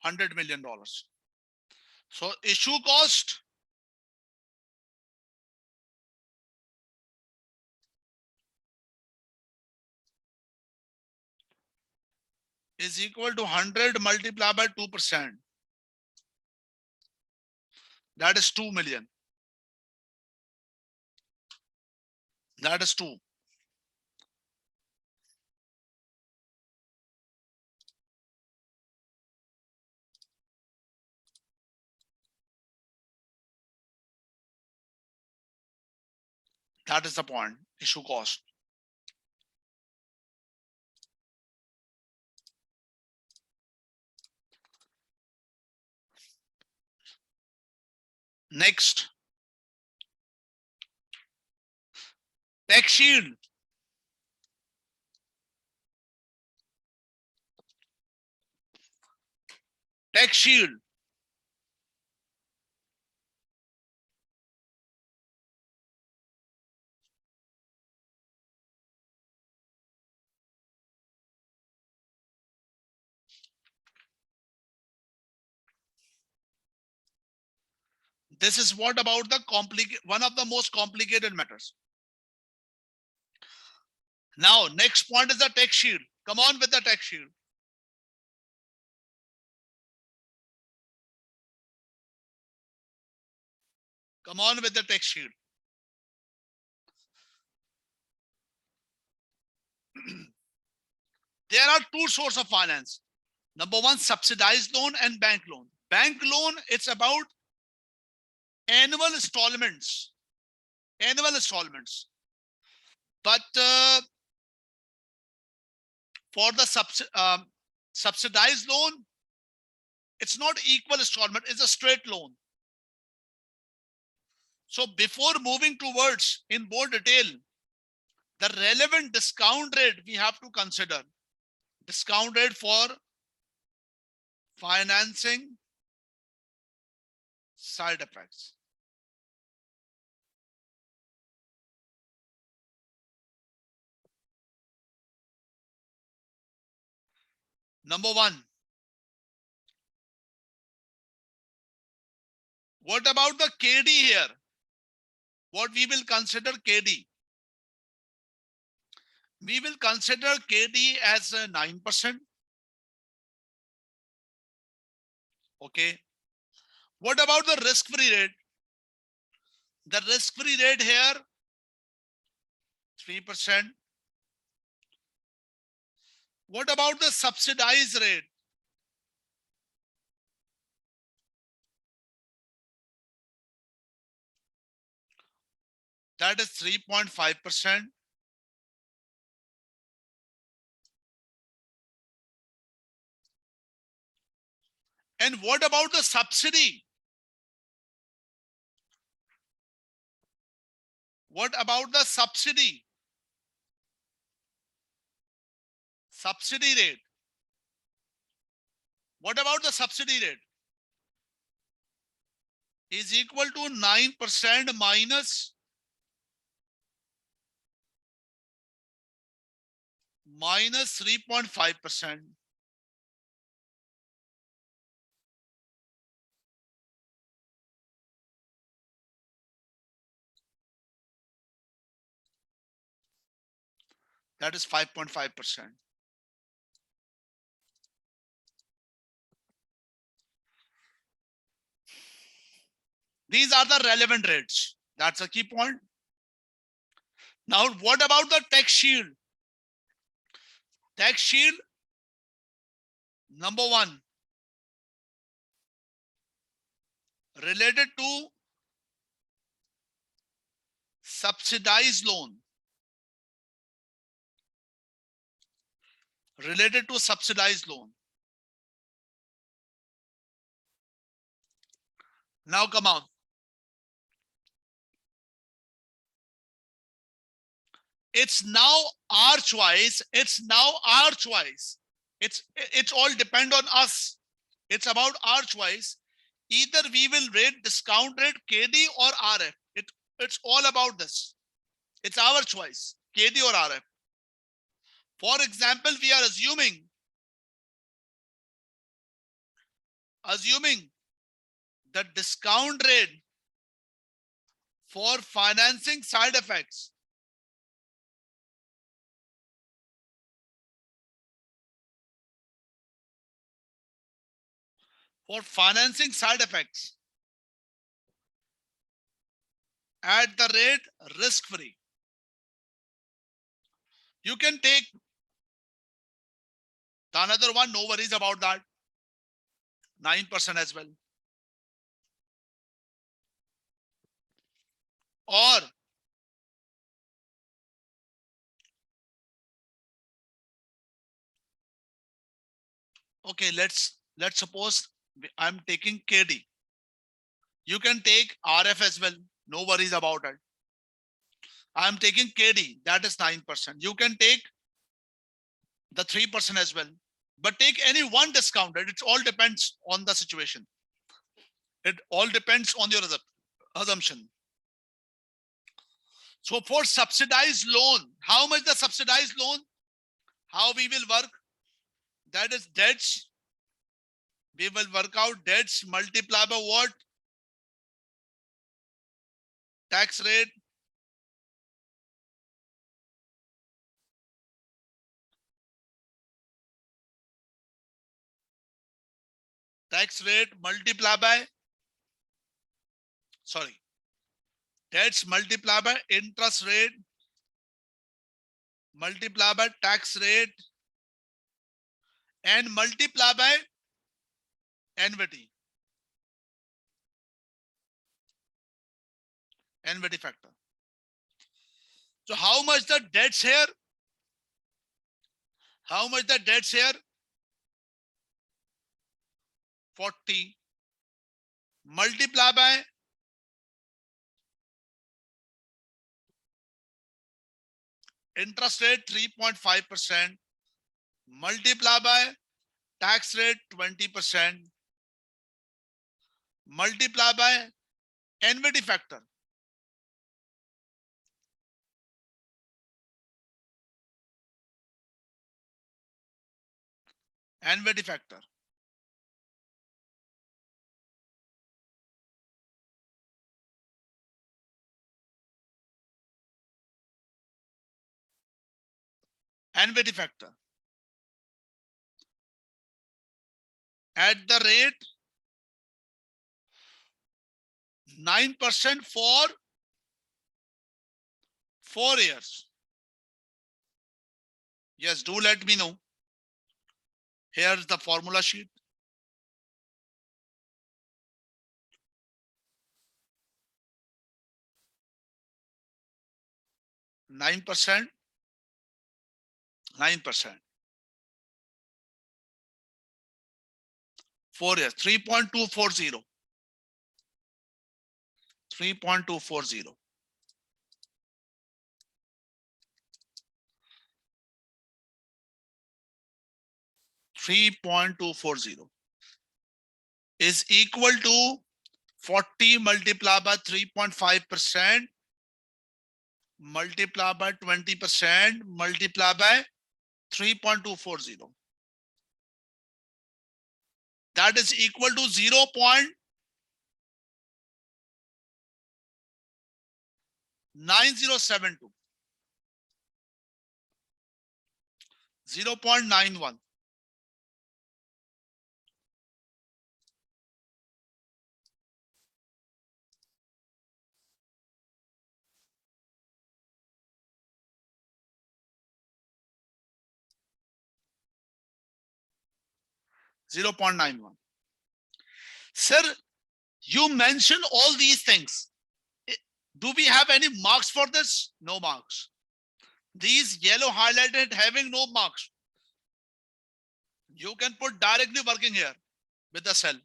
$100 million. So issue cost is equal to 100 multiplied by 2%. That is 2 million. That is 2. That is the point, issue cost. Next, tax shield. Tax shield. This is what about the one of the most complicated matters. Now, next point is the tax shield. Come on with the tax shield. Come on with the tax shield. There are two sources of finance. Number one, subsidized loan and bank loan. Bank loan, it's about annual installments. Annual installments. But for the subsidized loan, it's not equal installment, it's a straight loan. So before moving towards in more detail, the relevant discount rate we have to consider. Discount rate for financing side effects. Number one, what about the KD here? What we will consider KD? We will consider KD as 9%. Okay. What about the risk-free rate? The risk-free rate here, 3%. What about the subsidized rate? That is 3.5%. And what about the subsidy? What about the subsidy? Subsidy rate. What about the subsidy rate? Is equal to 9% minus 3.5%. That is 5.5%. These are the relevant rates. That's a key point. Now, what about the tax shield? Tax shield number 1 related to subsidized loan. Related to subsidized loan. Now come on. It's now our choice. It's now our choice. It's all depend on us. It's about our choice. Either we will rate discount rate KD or RF. It's all about this. It's our choice, KD or RF. For example, we are assuming the discount rate for financing side effects at the rate risk free. You can take the another one, no worries about that. 9% as well. Or okay, let's suppose I'm taking KD. You can take RF as well. No worries about it. I'm taking KD, that is 9%. You can take the 3% as well. But take any one discount rate. It all depends on the situation. It all depends on your assumption. So for subsidized loan, how much the subsidized loan? How we will work? That is debts. We will work out debts multiplied by what? Tax rate. Tax rate multiplied by, sorry, debts multiplied by interest rate multiplied by tax rate and multiplied by NVT. NVT factor. So how much the debts here? How much the debts here? 40 multiply by interest rate 3.5% multiply by tax rate 20% multiply by NVT factor. NVT factor. NVT factor. At the rate 9% for 4 years. Yes, do let me know. Here's the formula sheet. Nine percent. 4 years. 3.240. 3.240. is equal to 40 multiplied by 3.5% multiplied by 20% multiplied by 3.240. That is equal to 0.9072. 0.91. 0.91. Sir, you mentioned all these things. Do we have any marks for this? No marks. These yellow highlighted having no marks. You can put directly working here with the cell.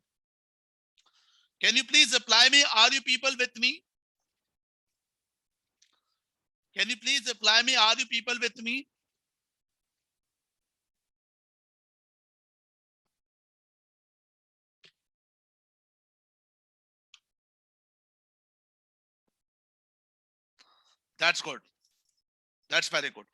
Can you please reply me? Are you people with me? Can you please reply me? Are you people with me? That's good. That's very good.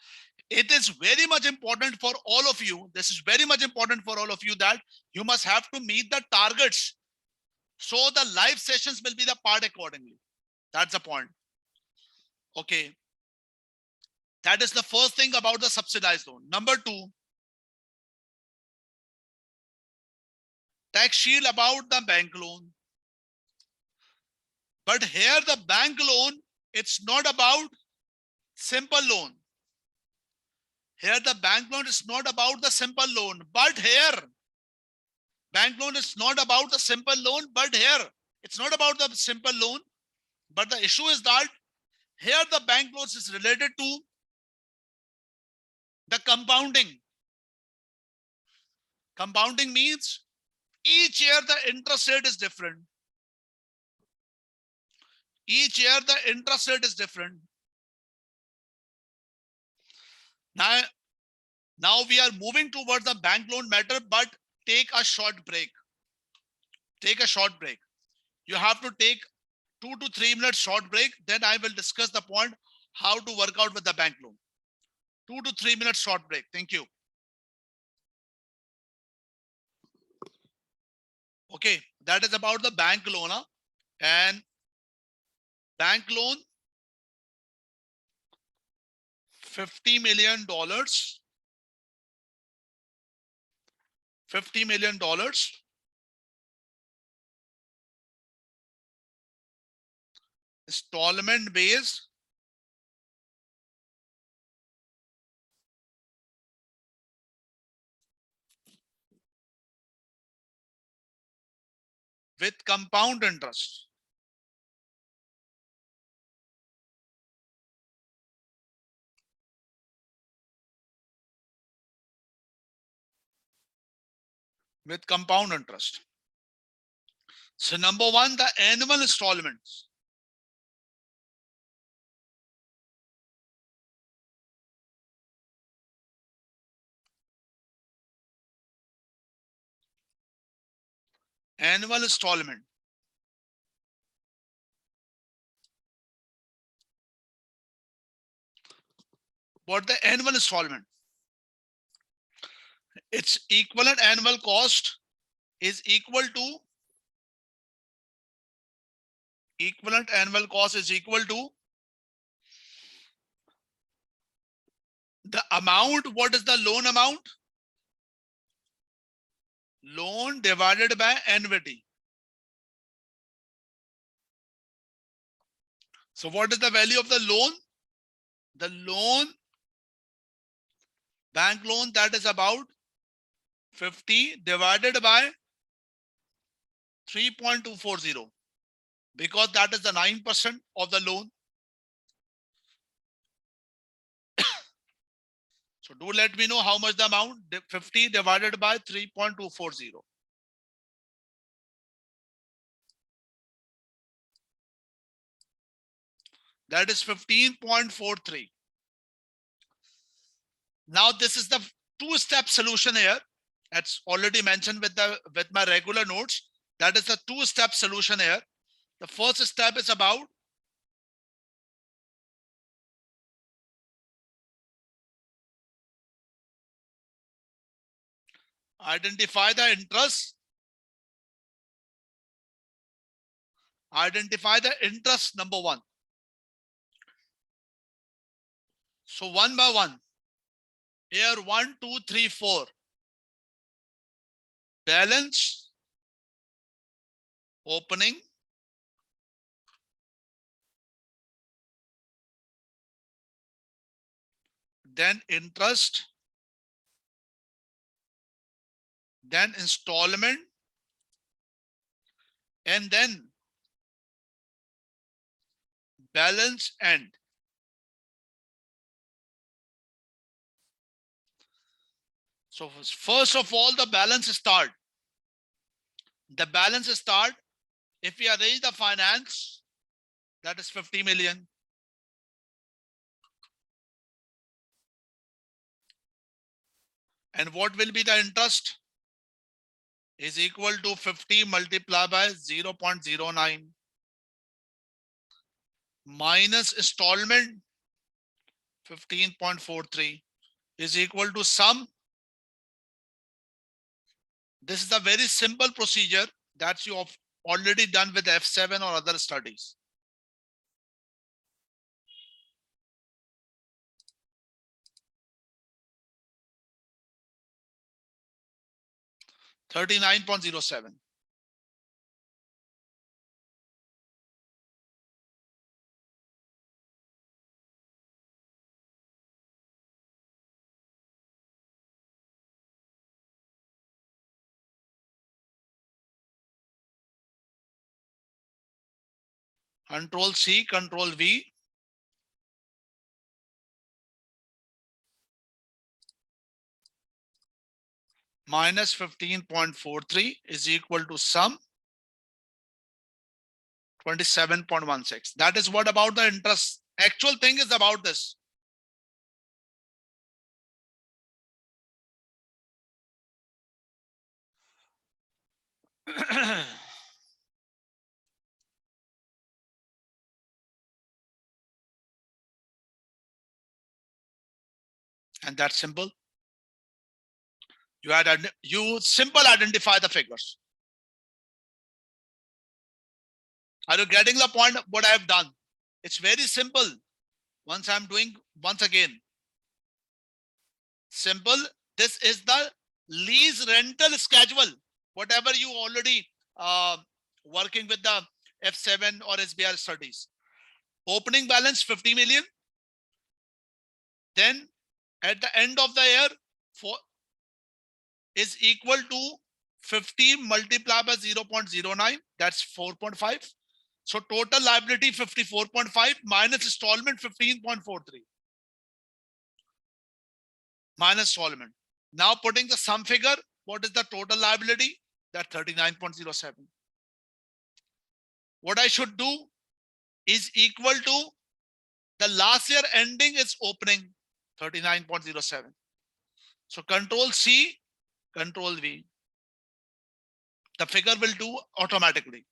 It is very much important for all of you. This is very much important for all of you that you must have to meet the targets. So the live sessions will be the part accordingly. That's the point. Okay. That is the first thing about the subsidized loan. Number two, tax shield about the bank loan. But here the bank loan, it's not about simple loan. Here the bank loan is not about the simple loan, but here bank loan is not about the simple loan, but here it's not about the simple loan. But the issue is that here the bank loans is related to the compounding. Compounding means each year the interest rate is different. Each year the interest rate is different. Now we are moving towards the bank loan matter, but take a short break. Take a short break. You have to take 2 to 3 minutes short break. Then I will discuss the point how to work out with the bank loan. 2 to 3 minutes short break. Thank you. Okay, that is about the bank loan. And bank loan, $50 million. $50 million. Installment based. With compound interest. With compound interest. So number one, the annual installments. Annual installment. What the annual installment? Its equivalent annual cost is equal to the amount. What is the loan amount? Loan divided by annuity. So what is the value of the loan? The loan, bank loan, that is about 50 divided by 3.240, because that is the 9% of the loan. So do let me know how much the amount. 50 divided by 3.240. That is 15.43. Now this is the two-step solution here. That's already mentioned with my regular notes. That is the two-step solution here. The first step is about identify the interest. Identify the interest, number one. So one by one. Here 1, 2, 3, 4. Balance, opening, then interest, then installment, and then balance end. So first of all, the balance start. The balance start, if we arrange the finance, that is 50 million. And what will be the interest? Is equal to 50 multiplied by 0.09 minus installment 15.43 is equal to sum. This is a very simple procedure that you have already done with F7 or other studies. $39.07. Control C, Control V. Minus 15.43 is equal to sum 27.16. That is what about the interest. Actual thing is about this. And that's simple. You simple identify the figures. Are you getting the point? What I have done? It's very simple. Once I'm doing once again. Simple. This is the lease rental schedule. Whatever you already working with the F7 or SBR studies. Opening balance 50 million. Then at the end of the year, is equal to 50 multiplied by 0.09. That's 4.5. So total liability 54.5 minus installment 15.43. Minus installment. Now putting the sum figure, what is the total liability? That 39.07. What I should do is equal to the last year ending is opening 39.07. So Control C, Control V. The figure will do automatically.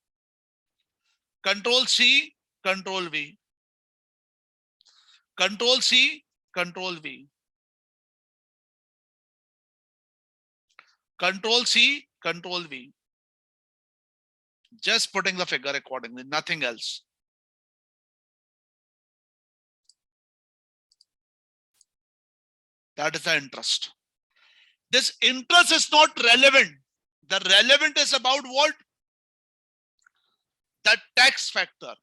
Control C, Control V. Control C, Control V. Control C, Control V. Just putting the figure accordingly, nothing else. That is the interest. This interest is not relevant. The relevant is about what? The tax factor,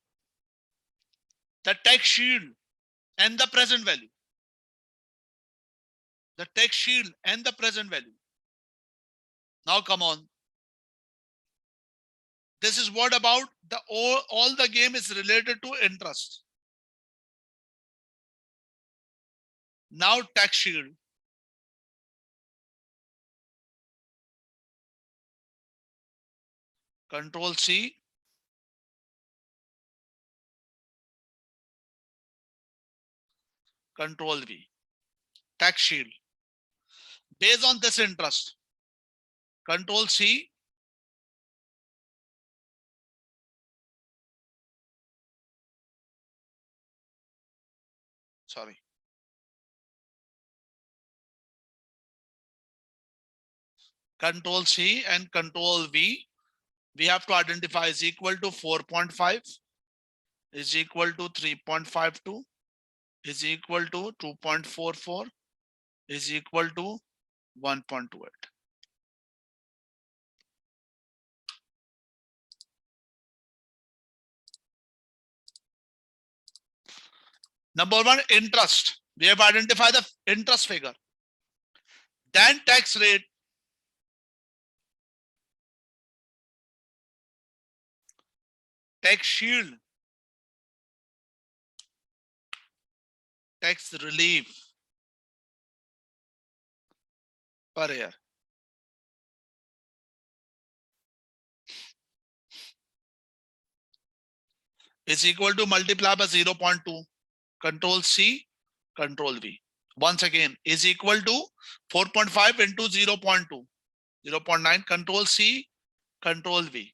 the tax shield, and the present value. The tax shield and the present value. Now come on. This is what about the all the game is related to interest. Now tax shield. Control C. Control V. Tax shield. Based on this interest. Control C. Sorry. Control C and Control V. We have to identify is equal to 4.5, is equal to 3.52, is equal to 2.44, is equal to 1.28. Number one, interest. We have identified the interest figure. Then tax rate. tax shield, tax relief per year is equal to multiply by 0.2, control C, control V. Once again, is equal to 4.5 into 0.2, 0.9, control C, control V.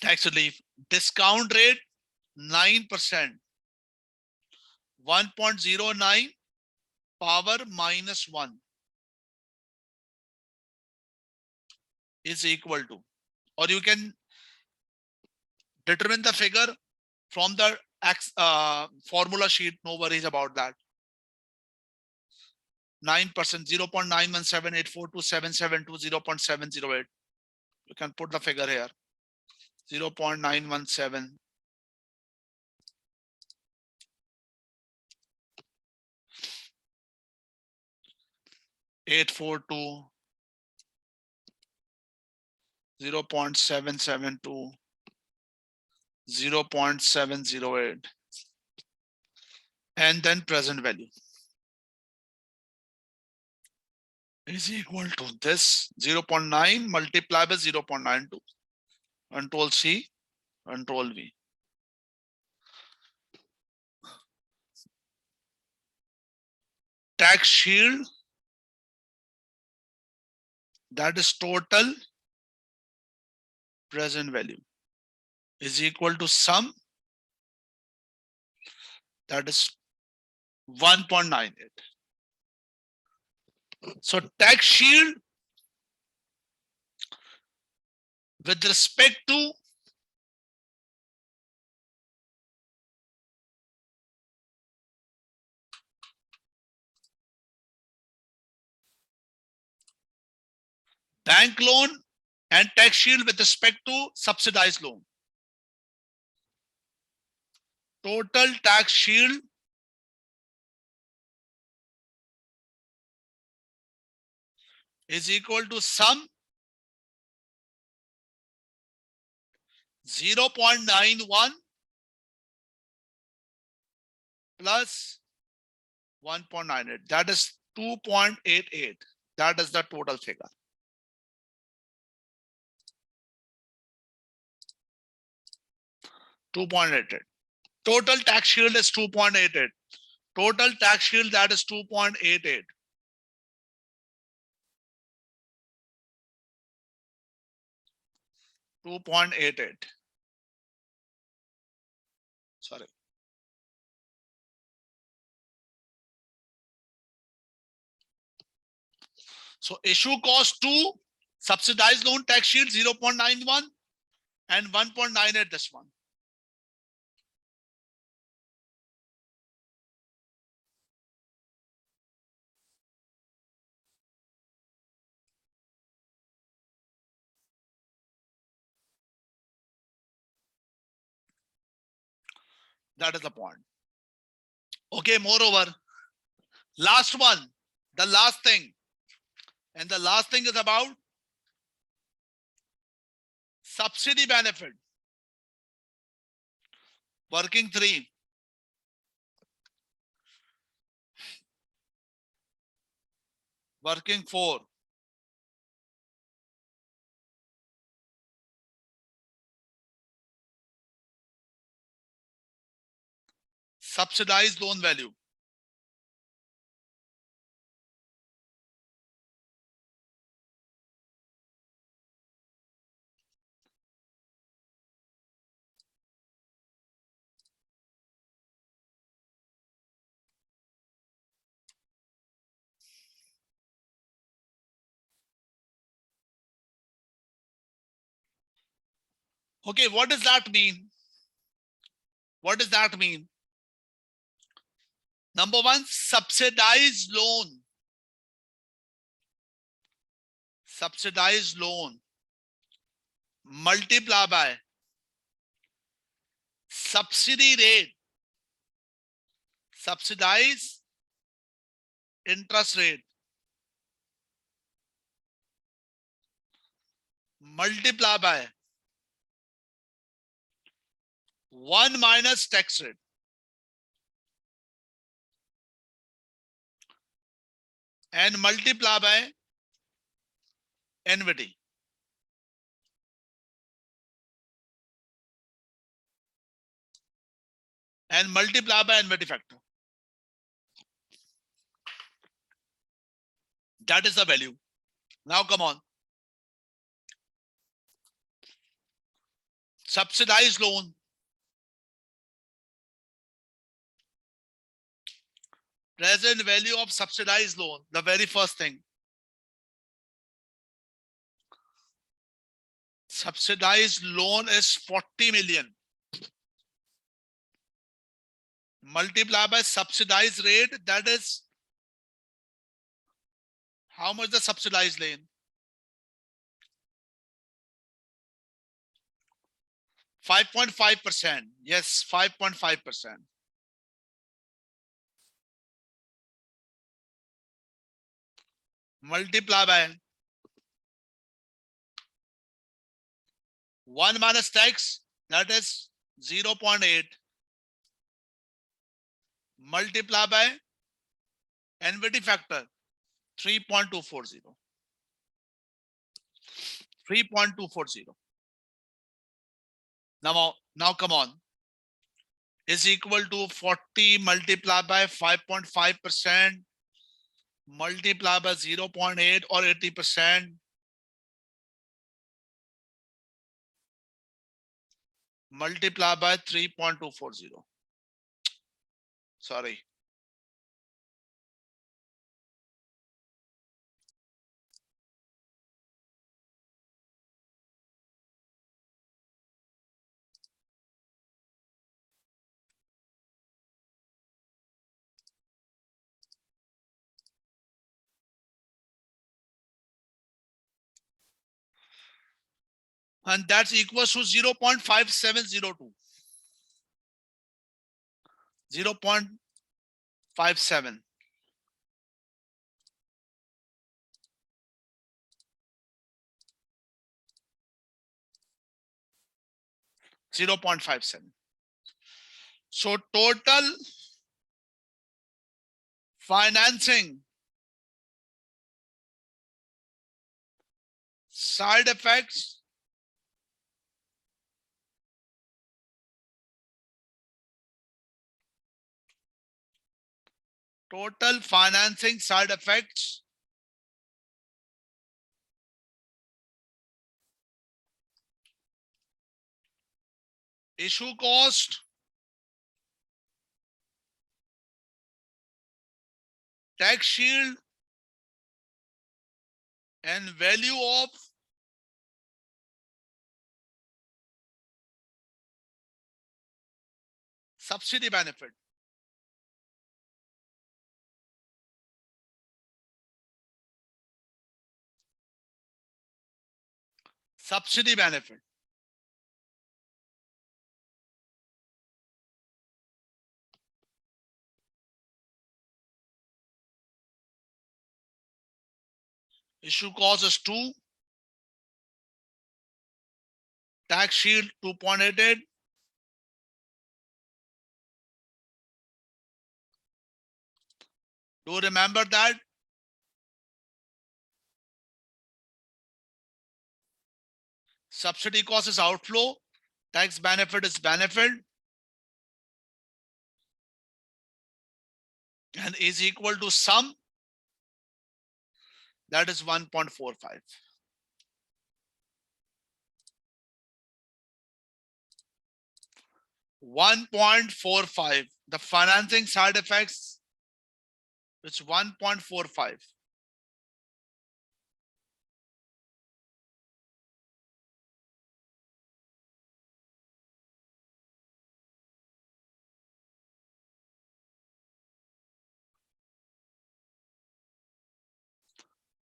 Tax relief, discount rate 9%, 1.09 power minus 1 is equal to, or you can determine the figure from the formula sheet, no worries about that. 9%, 0.917842772, 0.708. You can put the figure here, 0.917. 842, 0.772, 0.708, and then present value is equal to this 0.9 multiplied by 0.92, control C, control V. Tax shield, that is total present value, is equal to sum, that is 1.98. So tax shield with respect to bank loan and tax shield with respect to subsidized loan. Total tax shield is equal to sum 0.91 plus 1.98. That is 2.88. That is the total figure. $2.88. Total tax shield is 2.88. Total tax shield, that is 2.88. Sorry. So issue cost 2, subsidized loan tax shield 0.91 and 1.98 this one. That is the point. Okay, moreover, last one, the last thing. And the last thing is about subsidy benefit. Working 3. Working 4. Subsidized loan value. Okay, what does that mean? What does that mean? Number one, subsidized loan. Subsidized loan multiply by subsidy rate. Subsidized interest rate multiply by 1 minus tax rate. And multiply by NVT. And multiply by NVT factor. That is the value. Now come on. Subsidized loan. Present value of subsidized loan. The very first thing. Subsidized loan is 40 million. Multiply by subsidized rate. That is how much the subsidized loan? 5.5%. Yes, 5.5%. Multiply by 1 minus tax, that is 0.8. Multiply by NVT factor, 3.240. 3.240. Now come on. Is equal to 40 multiplied by 5.5% multiplied by 0.8 or 80%. Multiply by 3.240. Sorry. And that's equals to 0.5702. 0.57. So total financing side effects issue cost, tax shield, and value of subsidy benefit. Subsidy benefit. Issue cost is 2. Tax shield 2.88. Do you remember that? Subsidy cost is outflow. Tax benefit is benefit. And is equal to sum. That is 1.45. 1.45. The financing side effects, it's 1.45.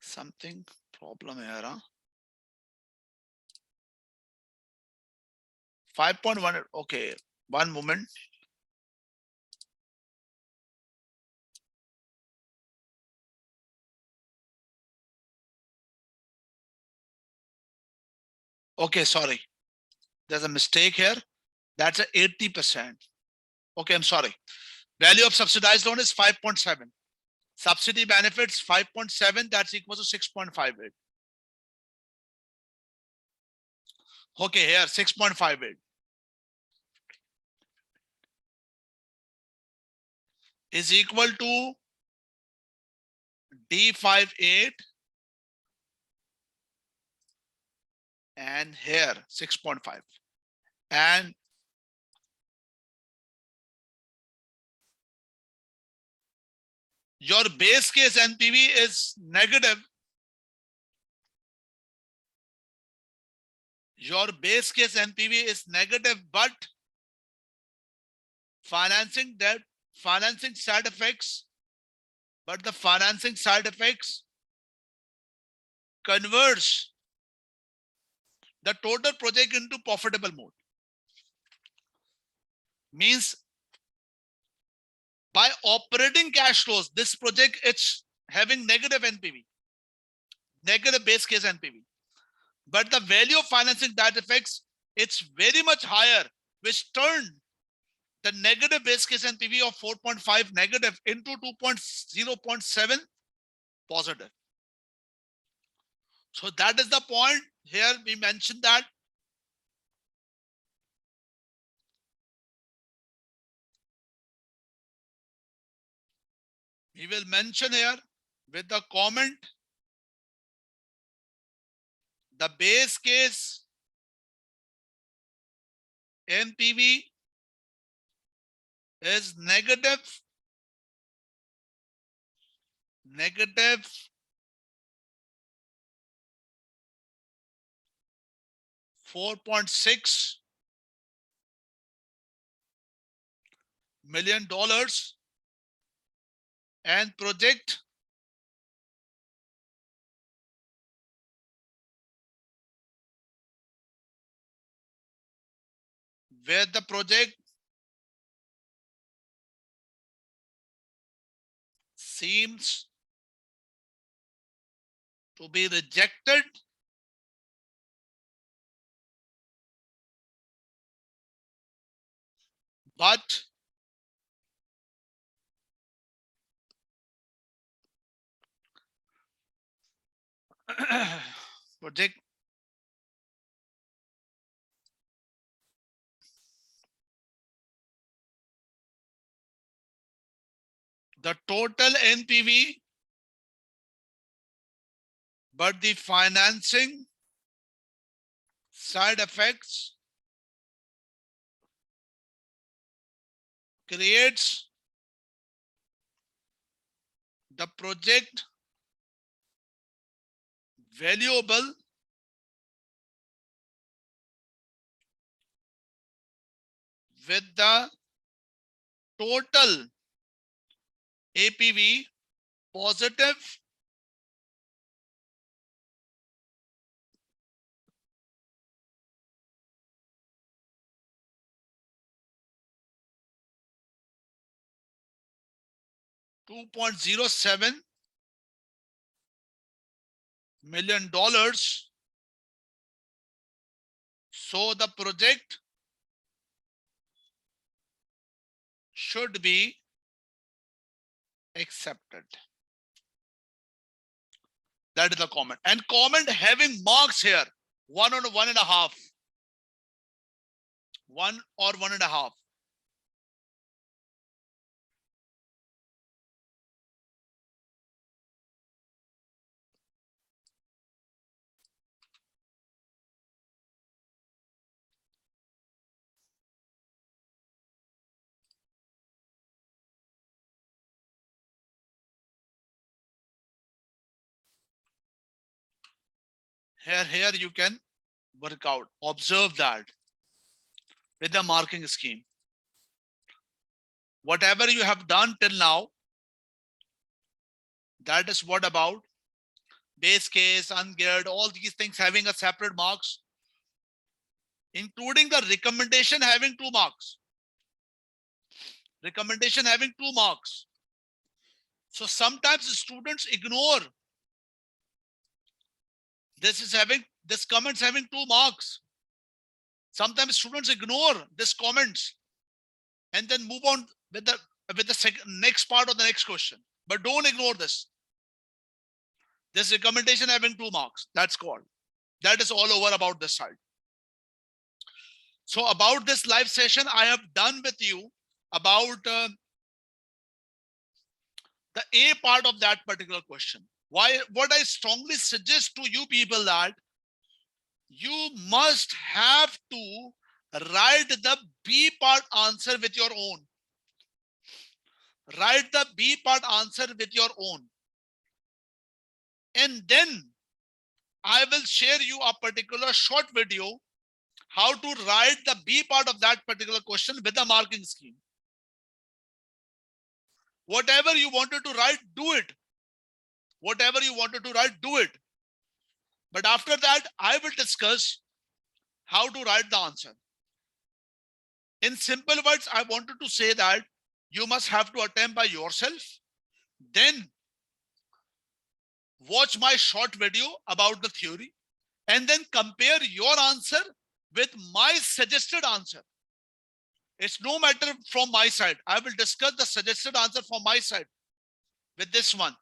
Something problem here, huh? 5.1. Okay, one moment. Okay, sorry. There's a mistake here. That's a 80%. Okay, I'm sorry. Value of subsidized loan is 5.7. Subsidy benefits 5.7, that's equal to 6.58. Okay, here 6.58 is equal to D58 and here 6.5. And your base case NPV is negative. Your base case NPV is negative, but financing side effects, but the financing side effects converts the total project into profitable mode. Means by operating cash flows, this project it's having negative NPV, negative base case NPV. But the value of financing that effects, it's very much higher, which turned the negative base case NPV of 4.5 negative into 0.7 positive. So that is the point. Here we mentioned that we will mention here with the comment the base case NPV is negative 4.6 million dollars and project where the project seems to be rejected but project the total NPV, but the financing side effects creates the project valuable with the total APV positive $2.07 million. So the project should be accepted. That is the comment. And comment having marks here, 1 or 1.5. 1 or 1.5. Here you can work out, observe that with the marking scheme. Whatever you have done till now, that is what about base case, ungeared, all these things having a separate marks, including the recommendation having 2 marks. Recommendation having 2 marks. So sometimes students ignore this comments having 2 marks. Sometimes students ignore these comments and then move on with the next part of the next question. But don't ignore this. This recommendation having 2 marks. That's called. That is all over about this side. So about this live session, I have done with you about the A part of that particular question. Why? What I strongly suggest to you people that you must have to write the B part answer with your own. Write the B part answer with your own. And then I will share you a particular short video how to write the B part of that particular question with a marking scheme. Whatever you wanted to write, do it. Whatever you wanted to write, do it. But after that, I will discuss how to write the answer. In simple words, I wanted to say that you must have to attempt by yourself. Then watch my short video about the theory and then compare your answer with my suggested answer. It's no matter from my side. I will discuss the suggested answer from my side with this one.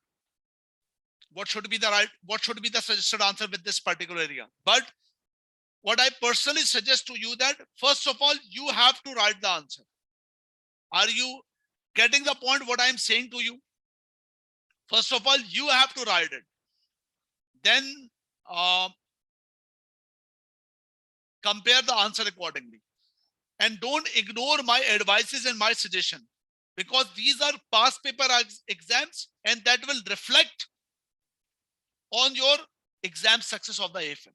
What should be the suggested answer with this particular area? But what I personally suggest to you that first of all, you have to write the answer. Are you getting the point what I'm saying to you? First of all, you have to write it. Then compare the answer accordingly. And don't ignore my advices and my suggestion, because these are past paper exams and that will reflect on your exam success of the AFM.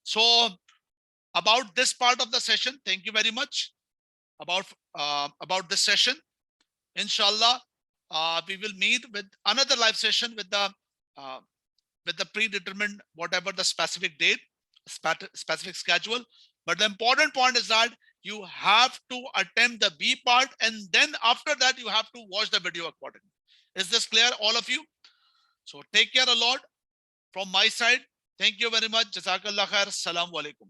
So about this part of the session, thank you very much about this session. Inshallah, we will meet with another live session with the predetermined whatever the specific date, specific schedule. But the important point is that you have to attempt the B part, and then after that you have to watch the video accordingly. Is this clear, all of you? So take care a lot from my side. Thank you very much. Jazakallah khair. Assalamu alaikum.